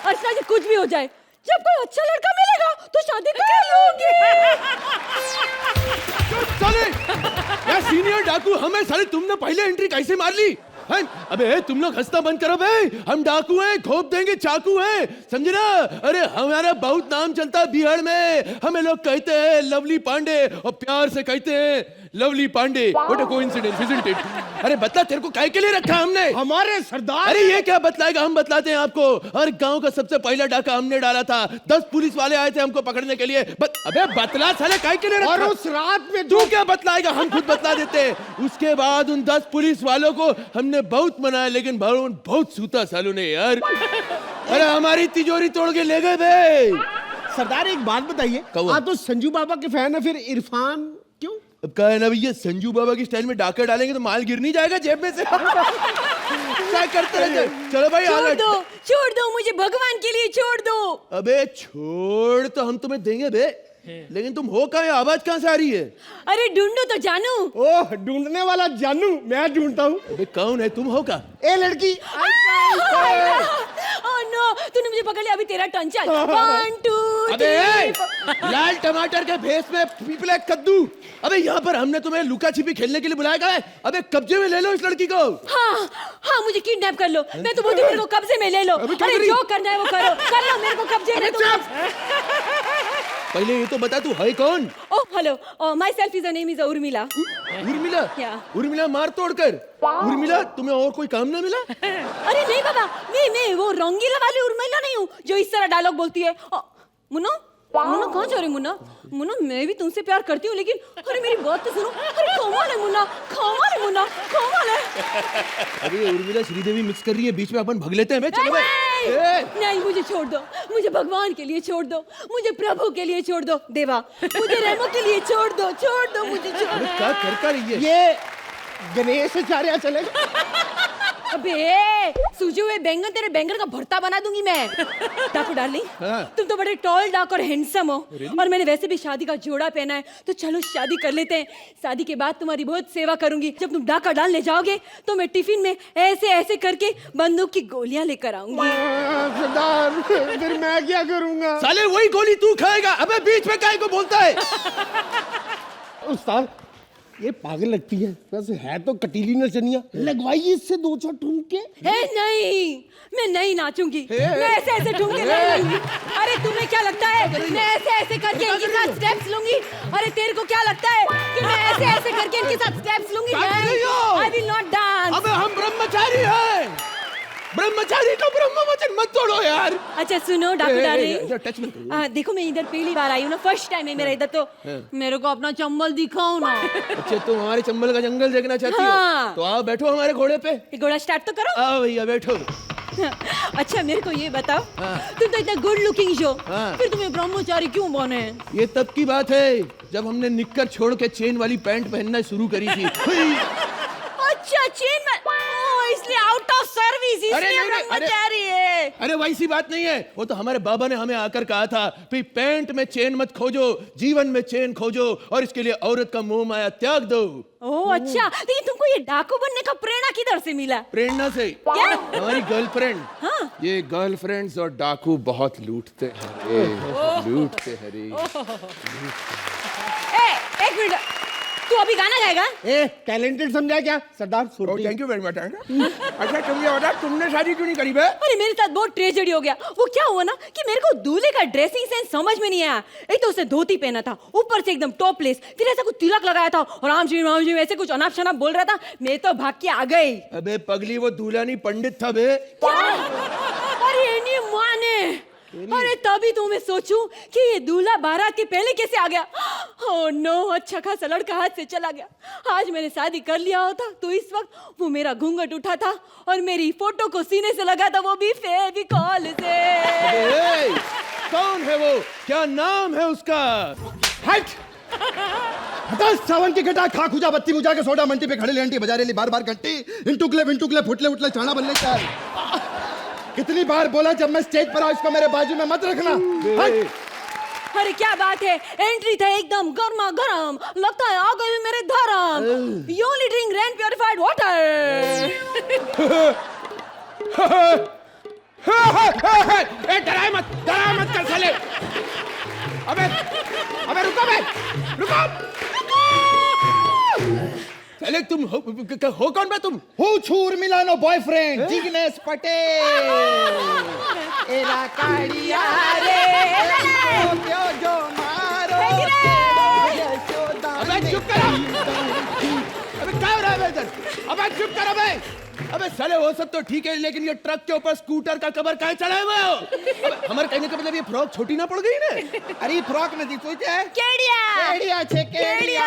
अर्चना जी, कुछ भी हो जाए, जब कोई अच्छा लड़का मिलेगा तो शादी कर लूंगी। साले, यार सीनियर डाकू हमें, साले तुमने पहले एंट्री कैसे मार ली? हैं? अबे तुम लोग हंसना बंद करो बे, हम डाकू हैं, खोप देंगे चाकू हैं, समझे ना? अरे हमारा बहुत नाम चलता है बिहार में, हमें लोग कहते हैं लवली पांडे और प्यार से कहते हैं Lovely Pandey. What a coincidence, isn't it? अरे बता, तेरे को काहे के लिए रखा हमने? हमारे सरदार। अरे ये क्या बतलाएगा, हम बतलाते हैं आपको। हर गांव का सबसे पहला डाका हमने डाला था, 10 पुलिस वाले आए थे हमको पकड़ने के लिए। अबे बतला साले, काहे के लिए रखा? और उस रात में तू क्या बतलाएगा, हम खुद बतला देते। उसके बाद उन 10 पुलिस वालों को हमने बहुत मनाया, लेकिन बहुत सूता सालों ने यार। अरे हमारी तिजोरी तोड़ के ले गए बे। सरदार एक बात बताइए, आप तो संजू बाबा के फैन है, फिर इरफान क्यों? अब कहा है ना भैया, संजू बाबा की स्टाइल में डाका डालेंगे तो माल गिर नहीं जाएगा जेब में से? क्या करते रहते? चलो भाई छोड़ दो मुझे, भगवान के लिए छोड़ दो। अबे छोड़ तो हम तुम्हें देंगे बे, लेकिन तुम हो कहाँ? आवाज कहाँ से आ रही है? अरे ढूंढो तो जानू। ओह, ढूंढने वाला जानू, मैं ढूंढता हूँ। अबे कौन है, तुम हो का? ए लड़की, ओह नो, तूने मुझे पकड़ लिया, अभी तेरा टर्न, चल। 1 2 अबे 3 लाल टमाटर के भेस में पीपले कद्दू। अबे यहाँ पर हमने तुम्हें लुका छिपी खेलने के लिए बुलाया गया है। अबे कब्जे में ले लो इस लड़की को। हाँ, मुझे किडनैप कर लो। मैं तो बोलती हूँ मेरे को कब्जे में ले लो। अरे जो करना है वो करो, कर लो, मेरे को कब्जे में। पहले ये तो बता, तू है कौन? Oh hello, my self is name is Urmila. Urmila? क्या? उर्मिला मार तोड़ कर। उर्मिला, तुम्हें और कोई काम ना मिला? अरे नहीं बाबा, मैं वो रंगीला वाली उर्मिला नहीं हूँ जो इस तरह डायलॉग बोलती है। मुन्नो, मुन्ना कहाँ जा रही मुन्ना? मुन्ना मैं भी तुमसे प्यार करती हूँ लेकिन अरे मेरी बात तो सुनो। अरे कमाल है मुन्ना, कमाल है मुन्ना, कमाल है। अरे उर्मिला श्रीदेवी मिक्स कर रही है, बीच में अपन भग लेते हैं। चलो नहीं मुझे छोड़ दो, मुझे भगवान के लिए छोड़ दो, मुझे प्रभु के लिए छोड़ दो, देवा मुझे रेमो के लिए छोड़ दो, छोड़ दो मुझे, छोड़ दो। क्या कर रही है ये गणेश आचार्य चलेगा। अबे सूजे हुए बैंगन तेरे बैंगन का भरता बना दूंगी मैं। डाकू डार्लिंग, तुम तो बड़े टॉल डाक और हैंडसम हो और मैंने वैसे भी शादी का जोड़ा पहना है, तो चलो शादी कर लेते हैं। शादी के बाद तुम्हारी बहुत सेवा करूंगी। जब तुम डाका डालने जाओगे तो मैं टिफिन में ऐसे ऐसे करके बंदूक की गोलियां लेकर आऊंगी। सरदार फिर मैं क्या करूंगा? साले वही गोली तू खाएगा। अबे बीच में काहे को बोलता है? उस्ताद ये पागल लगती है, वैसे है तो कटीली नचनिया, लगवाइए इससे 2-4 ठुमके। नहीं मैं नहीं नाचूंगी, मैं ऐसे ऐसे ठुमके नहीं लूंगी। अरे तुम्हें क्या लगता है मैं ऐसे ऐसे करके इनके साथ स्टेप्स लूंगी? अरे तेरे को क्या लगता है कि मैं ऐसे ऐसे करके इनके साथ स्टेप्स लूंगी? I will not dance. अबे हम ब्रह्मचारी हैं, ब्रह्मचारी का ब्रह्म वचन मत तोड़ो यार। अच्छा सुनो डाकू डार्लिंग, टच मत करो। देखो मैं इधर पहली बार आई हूँ ना, फर्स्ट टाइम है मेरा इधर, तो मेरे को अपना चंबल दिखाओ ना। अच्छा तुम हमारे चंबल का जंगल देखना चाहती हाँ। हो? तो आओ बैठो हमारे घोड़े पे। ये घोड़ा स्टार्ट तो करो। आओ भैया बैठो। अच्छा मेरे को ये बताओ, तुम तो इतना गुड लुकिंग हो, हाँ। फिर तुम्हें ब्रह्मचारी क्यों बने? ये तब की बात है जब हमने निक्कर छोड़ के चेन वाली पैंट पहनना शुरू करी थी। अच्छा चेन में, इसलिए आउट ऑफ सर्विस, इसलिए ब्रह्मचारी है। अरे वैसी बात नहीं है, वो तो हमारे बाबा ने हमें आकर कहा था कि पैंट में चेन मत खोजो, जीवन में चेन खोजो, और इसके लिए औरत का मोह माया त्याग दो। ओह अच्छा, लेकिन तुमको ये डाकू बनने का प्रेरणा किधर से मिला? प्रेरणा से। क्या? हमारी गर्लफ्रेंड। हाँ। ये गर्लफ्रेंड्स और डाकू बहुत लूटते हैं, लूटते हैं रे। एक मिनट, तू अभी गाना गाएगा? ए टैलेंटेड समझा क्या सरदार? Thank you very much. अच्छा तुम ये बता, तुमने शादी क्यों नहीं करी बे? अरे मेरे साथ बहुत ट्रेजेडी हो गया। वो क्या हुआ ना कि मेरे को दूल्हे का ड्रेसिंग सेंस समझ में नहीं आया। एक तो उसने धोती पहना था, ऊपर से एकदम टॉपलेस, फिर ऐसा कुछ तिलक लगाया था और आम जी ऐसे कुछ अनाप शनाप बोल रहा था। मैं तो भाग के आ गई। अबे पगली वो दूल्हा नहीं पंडित था बे। क्या? अरे नहीं माने। अरे तभी तो मैं सोचूं कि ये दूल्हा बारात के पहले कैसे आ गया। ओह नो, अच्छा खासा लड़का हाथ से चला गया। आज मैंने शादी कर लिया होता तो इस वक्त वो मेरा घूंघट उठा था और मेरी फोटो को सीने से लगा था, वो भी फेविकॉल से। कौन है वो? क्या नाम है उसका? हट! हटा सावन की घटा, खा खुजा बत्ती बुझा के सोडा मंटी पे खड़े लेंटी बजा रही बार बार घंटी, इंटुकले विंटुकले फुटले उठले चाणा बनले चाल। कितनी बार बोला जब मैं स्टेज पर आऊं इसको मेरे बाजू में मत रखना। हट! अरे क्या बात है, एंट्री था एकदम गर्मा गर्म, लगता है आ गए मेरे धर्म। You only drink rain purified water. डराए मत कर साले। अबे रुको बे, रुको। साले तुम हो कौन बे तुम? हूँ छूर मिलानो बॉयफ्रेंड जिग्नेश पटेल। एरा काड़िया रे क्यों जो मारो अबे चुप करो। अबे क्या हो रहा है इधर? अबे चुप करो बे। अबे साले वो सब तो ठीक है, लेकिन ये ट्रक के ऊपर स्कूटर का कवर काहे चढ़ाए हुए हो? हमारे कहने का मतलब ये फ्रॉक छोटी ना पड़ गई ना? अरे फ्रॉक नहीं सोचे केड़िया। केड़िया छे केड़िया।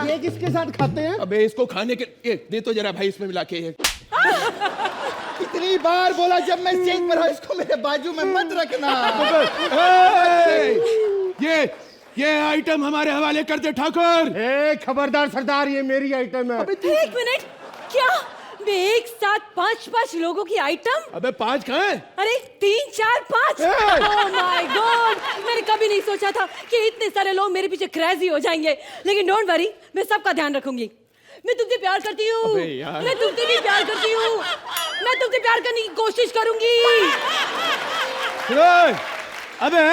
ये किसके साथ खाते हैं? अबे इसको खाने के दे तो जरा भाई, इसमें मिला के। कितनी बार बोला जब मैं स्टेज पर आऊं इसको मेरे बाजू में मत रखना। ये आइटम हमारे हवाले कर दे ठाकुर। खबरदार सरदार, ये मेरी आइटम है। एक मिनट, क्या मैं एक साथ 5-5 लोगों की आइटम? अबे 5 कहाँ हैं? अरे 3, 4, 5। ओह माय गॉड, मैंने कभी नहीं सोचा था कि इतने सारे लोग मेरे पीछे क्रेजी हो जाएंगे। लेकिन डोंट वरी, मैं सबका ध्यान रखूंगी। मैं तुमसे प्यार करती हूँ, मैं तुमसे भी प्यार करती हूँ, मैं तुमसे प्यार करने की कोशिश करूंगी। अबे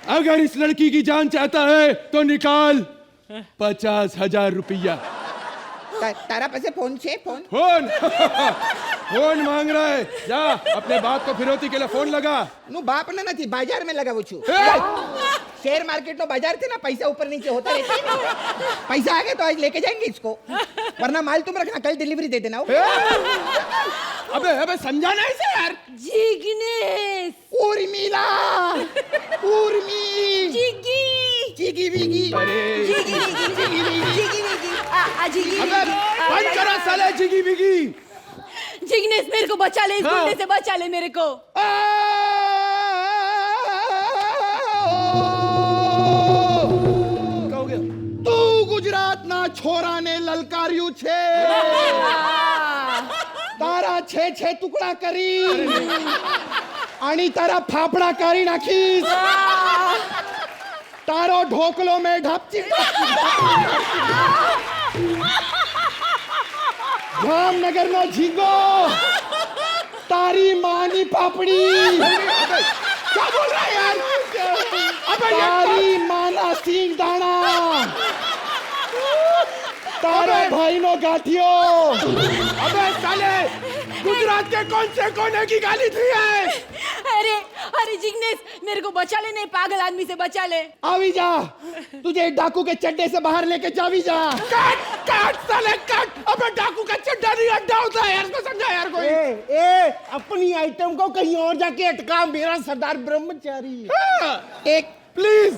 अगर इस लड़की की जान चाहता है तो निकाल 50,000 रुपया। तारा पैसे फोन से फोन फोन मांग रहा है। जा अपने बाप को फिरौती के लिए फोन लगा। नु बाप ने नहीं, बाजार में लगा वो छू। शेयर मार्केट में बाजार थे ना, पैसा ऊपर नीचे होता रहता है ना। पैसा आ गया तो आज लेके जाएंगे इसको, वरना माल तुम रखना, कल डिलीवरी दे देना। अबे समझाना इसे यार। जिग्नेश। उर्मिला, उर्मी, जिगी अबे बिगी। बंद करो साले जिगी बिगी। जिग्नेश मेरे को बचा ले, इस गुंडे से बचा ले मेरे को। तू गुजरात ना छोरा ने ललकार्यू छे तारा छे छे टुकड़ा करी आणि तारा फाफड़ा करी नाखीस तारो ढोकलो में ढापची जामनगर नो झींगो तारी मानी पापड़ी क्या बोल रहा है यार तारी माना सिंह दाना तारा भाई नो गाठियो। अबे साले गुजरात के कौन से कोने की गाली थी है? अरे अरे जिग्नेश मेरे को बचा ले, नहीं पागल आदमी से बचा ले। आवी जा तुझे डाकू के चड्डे से बाहर लेके जावी जा। काट काट साले काट। अबे डाकू का चड्डा नहीं अड्डा होता है यार, इसको समझा यार कोई। ए अपनी आइटम को कहीं और जाके अटका मेरा सरदार ब्रह्मचारी। एक प्लीज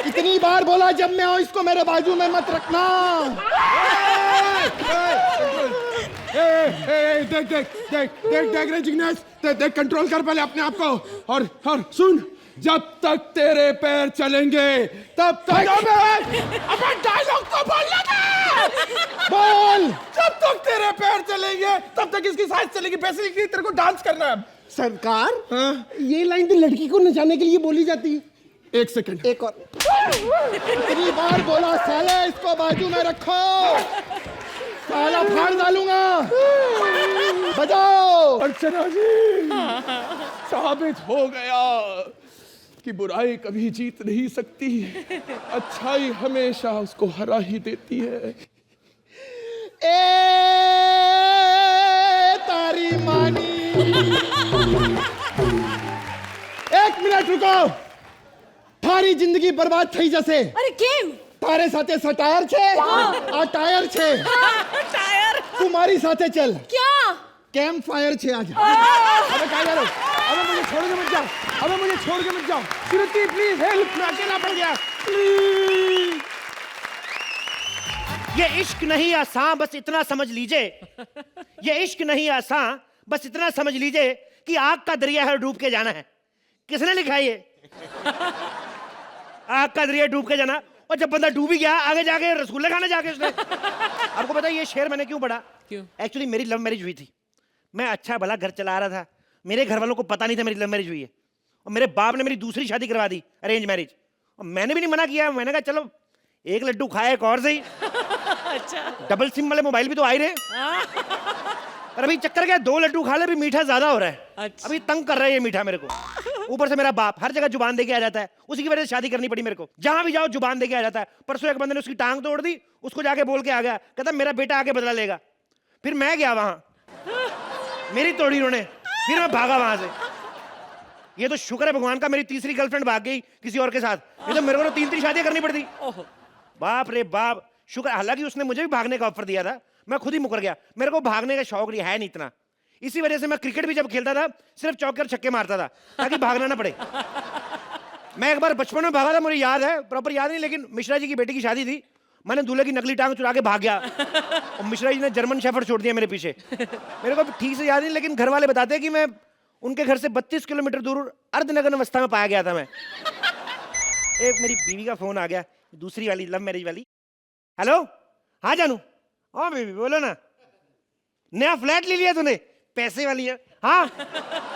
इतनी बार बोला जब मैं आऊं इसको मेरे बाजू में मत रखना। देख देख देख देख देख रे जिग्नेश, देख कंट्रोल कर पहले अपने आप को। और सुन, जब तक तेरे पैर चलेंगे तब तक अबे डायलॉग तो बोलना था। बोल। जब तक तेरे पैर चलेंगे तब तक इसकी साइज चलेगी। बेसिकली तेरे को डांस करना है। सरकार ये लाइन तो लड़की को नचाने के लिए बोली जाती है। एक सेकंड। एक और इतनी बार बोला साले इसको बाजू में रखो, साला फाड़ डालूंगा। बजाओ। अर्चना जी, साबित हो गया कि बुराई कभी जीत नहीं सकती, अच्छाई हमेशा उसको हरा ही देती है। तारी मानी। एक मिनट रुको, थारी जिंदगी बर्बाद थई जैसे। अरे केम तारे साथे सटायर छे आ टायर छे। टायर तुम्हारी साथे चल क्या कैंप फायर छे आज। अबे क्या करो? अबे मुझे छोड़ के मत जाओ, अबे मुझे छोड़ के मत जाओ। श्रुति प्लीज हेल्प, मैं अकेला पड़ गया प्लीज। ये इश्क नहीं आसान, बस इतना समझ लीजिए। ये इश्क नहीं आसान, बस इतना समझ लीजिए कि आग का दरिया है, डूब के जाना है। किसने लिखा है ये? आग का दरिया डूब के जाना। और जब बंदा डूब ही गया, आगे जाके रसगुल्ले खाने जाके उसने। आपको पता है ये शेर मैंने क्यों पढ़ा? क्यों? एक्चुअली मेरी लव मैरिज हुई थी। मैं अच्छा भला घर चला रहा था, मेरे घर वालों को पता नहीं था मेरी लव मैरिज हुई है। और मेरे बाप ने मेरी दूसरी शादी करवा दी, अरेंज मैरिज। और मैंने भी नहीं मना किया, मैंने कहा चलो एक लड्डू खाए एक और सही। अच्छा। डबल सिम वाले मोबाइल भी तो आ ही रहे। और अभी चक्कर क्या, 2 लड्डू खा ले, अभी मीठा ज्यादा हो रहा है। अच्छा। अभी तंग कर रहा है ये मीठा मेरे को। ऊपर से मेरा बाप हर जगह जुबान दे के आ जाता है, उसी की वजह से शादी करनी पड़ी मेरे को। जहां भी जाओ जुबान दे के आ जाता है। परसों एक बंदे ने उसकी टांग तोड़ दी, उसको जाके बोल के आ गया, कहता मेरा बेटा आके बदला लेगा। फिर मैं गया वहां, मेरी तोड़ी उन्होंने, फिर मैं भागा वहां से। ये तो शुक्र है भगवान का, मेरी तीसरी गर्लफ्रेंड भाग गई किसी और के साथ, नहीं तो मेरे को तो 3 शादियां करनी पड़ती। बाप रे बाप, शुक्र। हालांकि उसने मुझे भी भागने का ऑफर दिया था, मैं खुद ही मुकर गया। मेरे को भागने का शौक नहीं है, नहीं इतना। इसी वजह से मैं क्रिकेट भी जब खेलता था सिर्फ चौके और छक्के मारता था ताकि भागना ना पड़े। मैं एक बार बचपन में भागा था, मुझे याद है, प्रॉपर याद नहीं, लेकिन मिश्रा जी की बेटी की शादी थी। मैंने दूल्हे की नकली टांग चुरा के भाग गया और मिश्रा जी ने जर्मन शेफर्ड छोड़ दिया मेरे पीछे। मेरे को ठीक से याद नहीं, लेकिन घर वाले बताते हैं कि मैं उनके घर से 32 किलोमीटर दूर अर्धनग्न अवस्था में पाया गया था मैं। एक मेरी बीवी का फोन आ गया, दूसरी वाली लव मैरिज वाली। हेलो, हाँ जानू। हाँ बेबी बोलो ना। नया फ्लैट ले लिया तूने? पैसे वाली है। हाँ,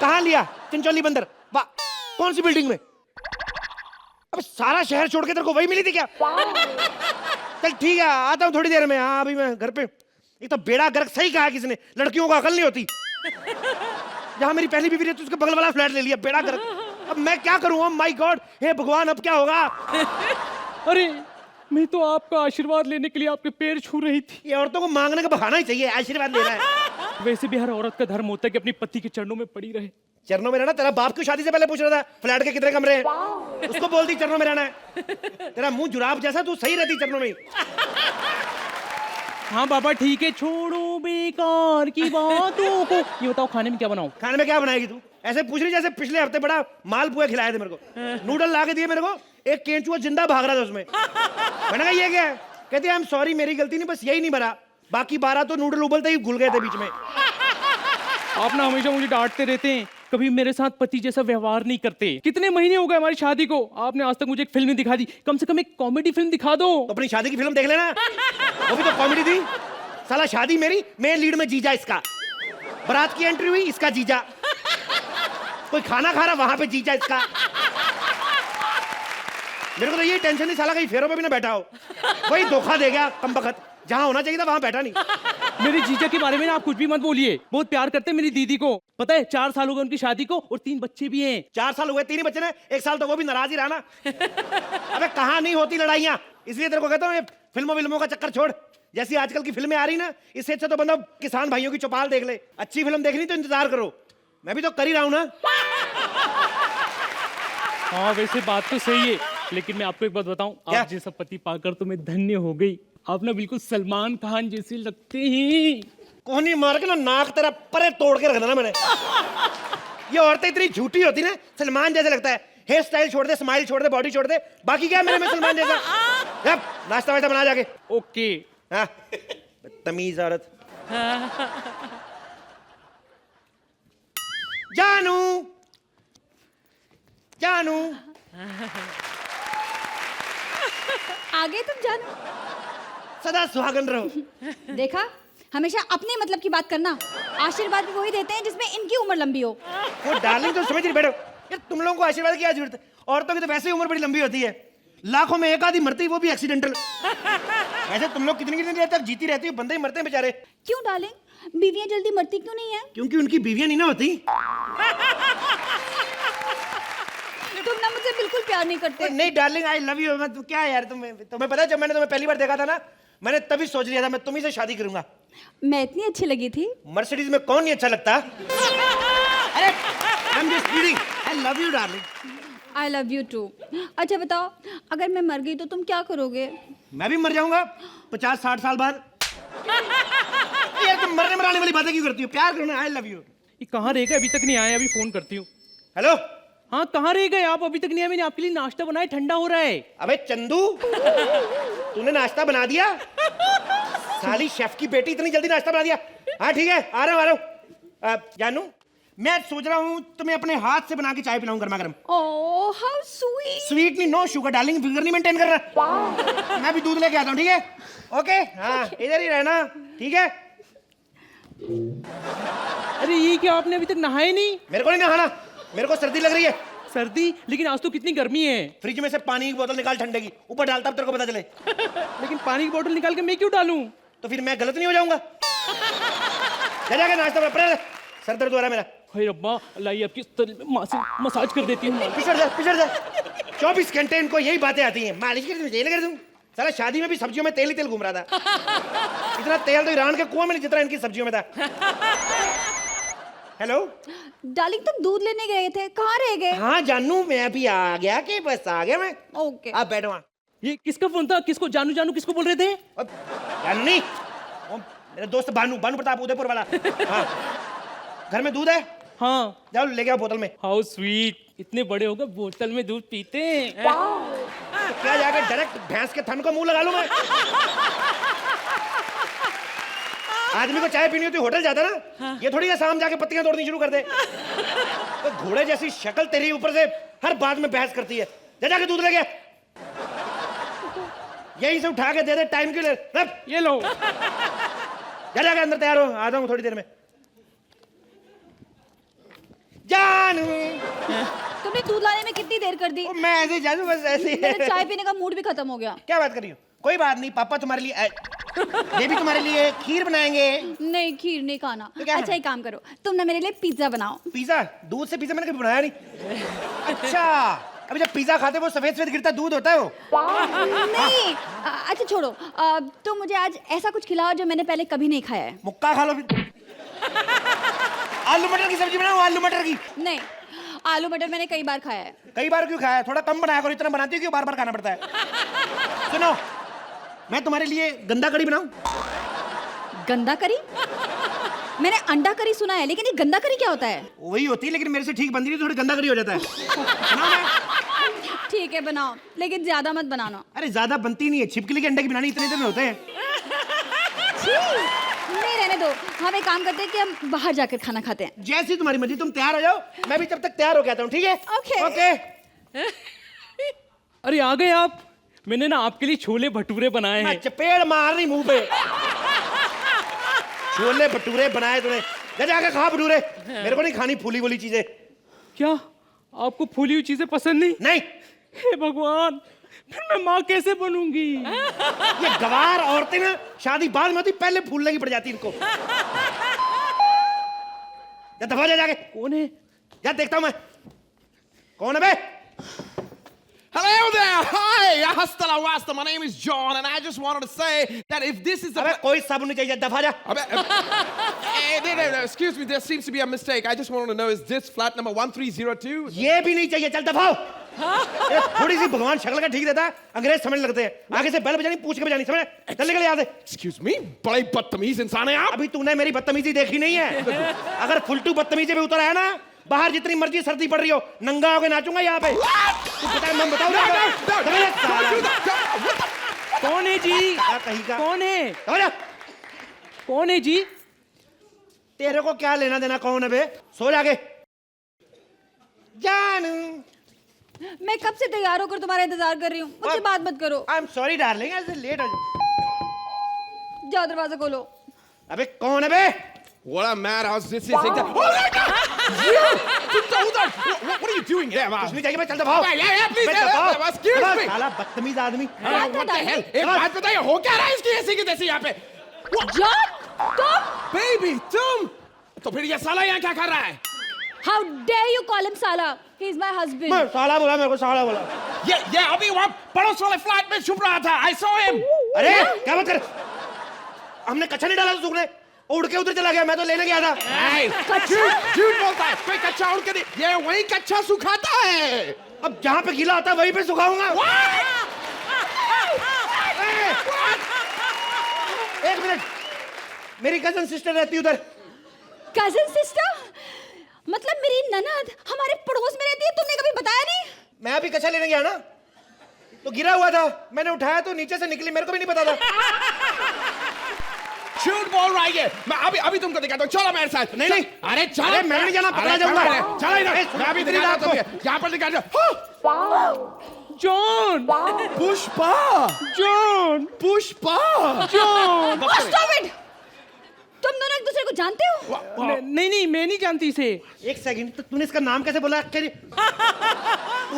कहाँ लिया? चिंचोली बंदर। वाह, कौन सी बिल्डिंग में? अब सारा शहर छोड़ के तेरे को वही मिली थी क्या? चल ठीक है, आता हूँ थोड़ी देर में। हाँ अभी मैं घर पे। एक तो बेड़ा गर्क, सही कहा किसने, लड़कियों को अकल नहीं होती। जहाँ मेरी पहली बीवी रहती उसके बगल वाला फ्लैट ले लिया, बेड़ा गर्क। अब मैं क्या करूँ? माय गॉड, हे भगवान, अब क्या होगा? अरे मैं तो आपका आशीर्वाद लेने के लिए आपके पैर छू रही थी। ये औरतों को मांगने का बहाना ही चाहिए, आशीर्वाद लेना है। वैसे भी हर औरत का धर्म होता है कि अपनी पति के चरणों में पड़ी रहे। चरणों में रहना? तेरा बाप की शादी से पहले पूछ रहा था फ्लैट के कितने कमरे हैं, उसको बोलती चरणों में रहना है। तेरा मुंह जुराब जैसा, तू सही रहती चरणों में। हाँ बाबा ठीक है, छोड़ो बेकार की बातों को। ये बताओ खाने में क्या बनाऊं? खाने में क्या बनाएगी तू? ऐसे पूछ रही जैसे पिछले हफ्ते बड़ा माल पुआ खिलाए थे मेरे को। नूडल ला के दिए मेरे को, एक केंचुआ जिंदा भाग रहा था उसमें। मैंने कहा ये क्या है? कहते आई एम सॉरी, मेरी गलती नहीं, बस यही नहीं भरा, बाकी 12 तो नूडल उबलते ही घुल गए थे बीच में। आप ना हमेशा मुझे डांटते रहते हैं, कभी मेरे साथ पति जैसा व्यवहार नहीं करते। कितने महीने हो गए हमारी शादी को, आपने आज तक मुझे एक फिल्म नहीं दिखा दी। कम से कम एक कॉमेडी फिल्म दिखा दो। तो अपनी शादी की फिल्म देख लेना, वो भी तो कॉमेडी थी। साला शादी मेरी, मेन लीड में जीजा इसका, बारात की एंट्री हुई इसका जीजा, कोई खाना खा रहा वहां पे जीजा इसका। मेरे को तो ये टेंशन नहीं साला कहीं फेरों पे भी ना बैठा हो, वही धोखा दे गया कमबख्त, जहां होना चाहिए था वहां बैठा नहीं। मेरे जीजा के बारे में ना आप कुछ भी मत बोलिए, बहुत प्यार करते हैं मेरी दीदी को, पता है 4 साल हो गए उनकी शादी को और 3 बच्चे भी हैं। 4 साल हुए, 3 ही बच्चे ने, 1 साल तो वो भी नाराज ही रहा ना। अबे कहाँ नहीं होती लड़ाइयाँ, इसलिए तेरे को कहता हूँ ये फिल्मों का चक्कर छोड़। जैसी आजकल की फिल्में आ रही ना, इससे अच्छा तो बंदा किसान भाइयों की चौपाल देख ले। अच्छी फिल्म देखनी तो इंतजार करो, मैं भी तो कर ही रहा हूँ ना। हाँ वैसे बात तो सही है, लेकिन मैं आपको एक बात बताऊं, क्या? आप जैसा पति पाकर तो मैं धन्य हो गई। आप ना बिल्कुल सलमान खान जैसे लगते हैं। कोहनी मार के ना नाक तेरा परे तोड़ के रख देना मैंने। ये औरतें इतनी झूठी होती ना, सलमान जैसे लगता है, हेयर स्टाइल छोड़ दे, स्माइल छोड़ दे, बॉडी छोड़ दे, बाकी क्या है मेरे में सलमान जैसा। जब नाश्ता वास्ता बना जाके। ओके। हाँ तमीज औरत। जानू जानू आगे तुम जानो। सदा सुहागन रहो। देखा, हमेशा अपने मतलब की बात करना। आशीर्वाद भी वही देते हैं जिसमें इनकी उम्र लंबी हो। वो डार्लिंग तो समझ नहीं बैठो यार, तुम लोगों को आशीर्वाद की क्या जरूरत है, औरतों की तो वैसे ही उम्र बड़ी लंबी होती है, लाखों में एक आधी मरती, वो भी एक्सीडेंटल। वैसे तुम लोग कितनी कितनी देर तक जीती रहती हो, बंदे ही मरते हैं बेचारे। क्यों डार्लिंग, बीवियां जल्दी मरती क्यों नहीं है? क्योंकि उनकी बीवियां नहीं ना होती। तुम ना मुझसे बिल्कुल प्यार नहीं करते। नहीं डार्लिंग, आई लव यू। मैं क्या यार, तुम्हें पता है जब मैंने तुम्हें पहली बार देखा था ना, मैंने तभी सोच लिया था मैं तुम्ही से शादी करूंगा। मैं इतनी अच्छी लगी थी? मर्सिडीज में कौन नहीं अच्छा लगता। अरे I am just kidding, I love you darling. I love you too. अच्छा बताओ, अगर मैं मर गई तो तुम क्या करोगे? मैं भी मर जाऊंगा 50-60 साल बाद। यार तुम मरने मराने वाली बातें क्यों करती हो, प्यार करना। आई लव यू। ये कहाँ रह गए, अभी तक नहीं आए, अभी फोन करती हूँ। हेलो। हाँ कहाँ रह गए आप, अभी तक नहीं आए, मैंने आपके लिए नाश्ता बनाया, ठंडा हो रहा है। अबे चंदू, तूने नाश्ता बना दिया? साली शेफ की बेटी, इतनी जल्दी नाश्ता बना दिया? हाँ ठीक है, आ रहा हूँ। जानू, मैं सोच रहा हूँ तुम्हें अपने हाथ से बना के चाय पिलाऊं गर्मा गर्म। Oh how sweet. स्वीट नहीं, नो शुगर डार्लिंग, फिगर नहीं मेंटेन करना। मैं भी दूध लेके आता हूँ, ठीक है? ओके हाँ, इधर ही रहना, ठीक है? अरे ये क्या, आपने अभी तक नहाए नहीं? मेरे को नहीं नहाना, मेरे को सर्दी लग रही है। सर्दी? लेकिन आज तो कितनी गर्मी है। फ्रिज में से पानी की बोतल निकाल ठंडे की, ऊपर डालता, अब तेरे को पता चले। लेकिन पानी की बोतल निकाल के मैं क्यों डालूं? तो फिर मैं गलत नहीं हो जाऊंगा? जाके नाश्ता बना, सर दर्द हो रहा है मेरा। हाय रब्बा, लाइए आपकी मसाज कर देती हूँ। पिछड़ जा। 24 घंटे इनको यही बातें आती हैं, मालिश कर दूं, तेल कर दूं। साला शादी में भी सब्जियों में तेल ही तेल घूम रहा था। इतना तेल तो ईरान के कुआं में नहीं जितना इनकी सब्जियों में था। हेलो डार्लिंग, तुम दूध लेने गए थे, कहाँ रह गए? हाँ जानू, मैं अभी आ गया कि बस आ गया मैं। ओके। आप बैठो वहाँ। ये किसका फोन था, किसको जानू जानू किसको बोल रहे थे? जानू नहीं, वो मेरा दोस्त बानू प्रताप उदयपुर वाला। हाँ घर में दूध है? हाँ जाओ लेके आओ बोतल में। हाउ स्वीट, इतने बड़े हो गए बोतल में दूध पीते हैं। तो क्या जाकर डायरेक्ट भैंस के थन को मुंह लगा लूं मैं? आदमी को चाय पीनी होती होटल जाता ना। हाँ। ये थोड़ी है शाम जाके पत्तियां तोड़नी शुरू कर दे। तो घोड़े जैसी शक्ल तेरी, ऊपर से हर बात में बहस करती है। जाके दूध ले गया, यही से उठा के दे दे टाइम के लिए। ये लो, जाके अंदर तैयार हो, आ जाऊंगा थोड़ी देर में। जानू, तुमने दूध लाने में कितनी देर कर दी? मैं ऐसे जानू, बस ऐसे ही। मेरा चाय पीने का मूड भी खत्म हो गया। क्या बात कर रही हो? कोई बात नहीं, पापा तुम्हारे लिए बेबी तुम्हारे लिए खीर बनाएंगे। नहीं, खीर नहीं खाना। तो अच्छा एक काम करो, तुम ना मेरे लिए पिज्जा बनाओ। पिज्जा? दूध से पिज्जा मैंने कभी बनाया नहीं। अच्छा, अभी जब पिज्जा खाते वो सफेद सफेद गिरता दूध होता है वो? नहीं। अच्छा छोड़ो, तुम मुझे आज ऐसा कुछ खिलाओ जो मैंने पहले कभी नहीं खाया है। मुक्का खा लो फिर। आलू मटर की सब्जी बनाओ, आलू मटर की। नहीं, आलू मटर मैंने कई बार खाया है। कई बार क्यों खाया है? थोड़ा कम बनाया करो, इतना बनाती हो क्यों बार बार खाना पड़ता है? सुनो, मैं तुम्हारे लिए गंदा करी बनाऊं? गंदा करी? मैंने अंडा करी सुना है, लेकिन ये गंदा करी क्या होता है? वही होती है, लेकिन मेरे से ठीक बनती है, थोड़ी गंदा करी हो जाता है। ठीक ठीक है बनाओ, लेकिन ज्यादा मत बनाना। अरे ज्यादा बनती नहीं है, छिपकली के अंडे की बनानी इतने दिन होते हैं। छी, नहीं रहने दो, हम एक काम करते हैं कि हम बाहर जाकर खाना खाते हैं। जैसी तुम्हारी मर्जी, तुम तैयार हो जाओ, मैं भी तब तक तैयार हो के आता हूँ, ठीक है? ओके। ओके। अरे आ गए आप। मैंने ना आपके लिए छोले भटूरे बनाए हैं। चपेड़ मार रही मुंह पे। छोले भटूरे बनाए तूने, जा जाके खा भटूरे। मेरे को नहीं खानी फूली वूली चीजें। क्या आपको फूली हुई चीजें पसंद नहीं? नहीं। हे भगवान, फिर मैं माँ कैसे बनूंगी? ये गवार औरतें ना शादी बाद में होती, पहले फूलने की पड़ जाती इनको। जा दफा जा जाके। कौन है? जा देखता हूं मैं कौन है बे। Hello there! Hi! Hasta la vista. My name is John, and I just wanted to say that if this is अबे कोई साबुन नहीं चाहिए, दफा जा। No, excuse me, there seems to be a mistake. I just wanted to know, is this flat number 1302? ये भी नहीं चाहिए, चल दफाओ। थोड़ी सी भगवान शक्ल का ठीक रहता है, अंग्रेज समझ लगते हैं। आगे से बैल बजानी, पूछ के बजानी, समझ? चल निकल यहाँ से। Excuse me, बड़े बदतमीज इंसान है आप। अभी तूने मेरी बदतमीजी देखी नहीं है। अगर फुलटू बदतमीजी में उतर आया ना, बाहर जितनी मर्जी सर्दी पड़ रही हो, नंगा होके नाचूंगा यहाँ पे। तू बता, मैं बताऊँ? कौन है जी? कहीं का कौन है? कौन है जी? तेरे को क्या लेना देना कौन है बे? सो जाके। जानू, मैं कब से तैयार होकर तुम्हारा इंतजार कर रही हूँ, मुझसे बात मत करो। आई एम सॉरी डार्लिंग, ऐसे लेट हो जाओ, दरवाजा खोलो। अबे कौन है बे? What a madhouse this is. Oh my God! You! What are you doing here, man? कुछ नहीं चाहिए, मैं चल दफाओ। Yeah, please. Excuse me. साला बदतमीज आदमी। What the hell? एक बात बताइए, हो क्या रहा है इसकी ऐसी की तैसी यहाँ पे? जॉन, तुम? Baby, तुम? तो फिर ये साला यहाँ क्या कर रहा है? How dare you call him साला? He is my husband. मैं साला बोला, मेरे को साला बोला। ये अभी वहाँ पड़ोस वाले फ्लैट में छुप रहा था। I saw him. अरे क्या बात कर? हमने कच्चा नहीं डाला था सूखने, उड़ के उधर चला गया, मैं तो लेने गया था। झूठ बोलता है, कोई कच्चा उड़ के नहीं, ये वही कच्चा सुखाता है। अब जहाँ पे गीला आता है वहीं पे सुखाऊंगा। एक मिनट, मेरी कजन सिस्टर रहती उधर। Cousin sister? मतलब मेरी ननद हमारे पड़ोस में रहती है, तुमने कभी बताया नहीं? मैं अभी कच्चा लेने गया ना, तो गिरा हुआ था, मैंने उठाया तो नीचे से निकली, मेरे को भी नहीं पता था। झूठ बोल रहा है, मैं अभी तुमको दिखाता हूँ, चलो मेरे साथ। नहीं नहीं, अरे चलो, अरे मैं नहीं जाना, पकड़ा जाऊंगा। चलो इधर, मैं अभी दिखाता हूँ तुम्हें, यहाँ पर दिखा दो। John, Pushpa, John, Pushpa, John. Stop it! तुम दोनों एक दूसरे को जानते हो? नहीं, मैं नहीं जानती इसे। एक सेकंड, तो तूने इसका नाम कैसे बोला? तू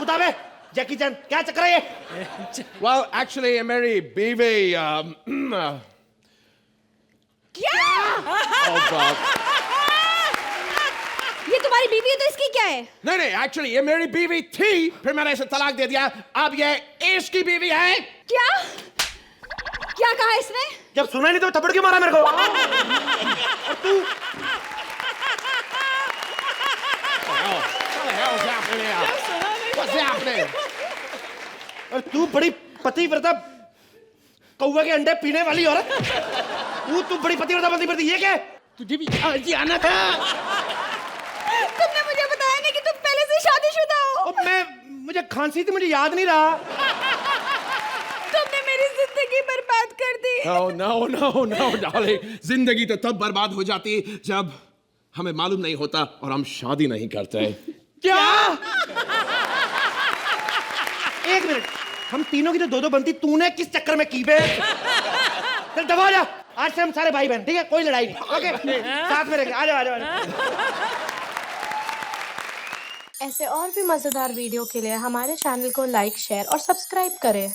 बता बे, जैकी चैन, क्या चक्कर है ये? Well, actually, मेरी बीवी क्या? Oh God. ये तुम्हारी बीवी है तो इसकी क्या है? नहीं, एक्चुअली ये मेरी बीवी थी, फिर मैंने इसे तलाक दे दिया, अब ये इसकी बीवी है। क्या? क्या कहा इसने? जब सुना नहीं तो थप्पड़ क्यों मारा मेरे को? और तू? What's happening? और तू बड़ी पतिव्रता कौवा के अंडे पीने वाली औरत, तू बड़ी पतिव्रता ये क्या? तुझे भी आज आना था। तुमने मुझे बताया नहीं कि तुम पहले से शादीशुदा हो। मुझे खांसी थी, मुझे याद नहीं रहा। तुमने मेरी जिंदगी बर्बाद कर दी। No, darling. जिंदगी तो तब बर्बाद हो जाती जब हमें मालूम नहीं होता और हम शादी नहीं करते। क्या? एक मिनट, हम तीनों की तो दो बनती, तूने किस चक्कर में की बे? चल दबा जा, आज से हम सारे भाई बहन, ठीक है? कोई लड़ाई नहीं, ओके? साथ में रहेंगे, आ जाओ। ऐसे और भी मजेदार वीडियो के लिए हमारे चैनल को लाइक, शेयर और सब्सक्राइब करें।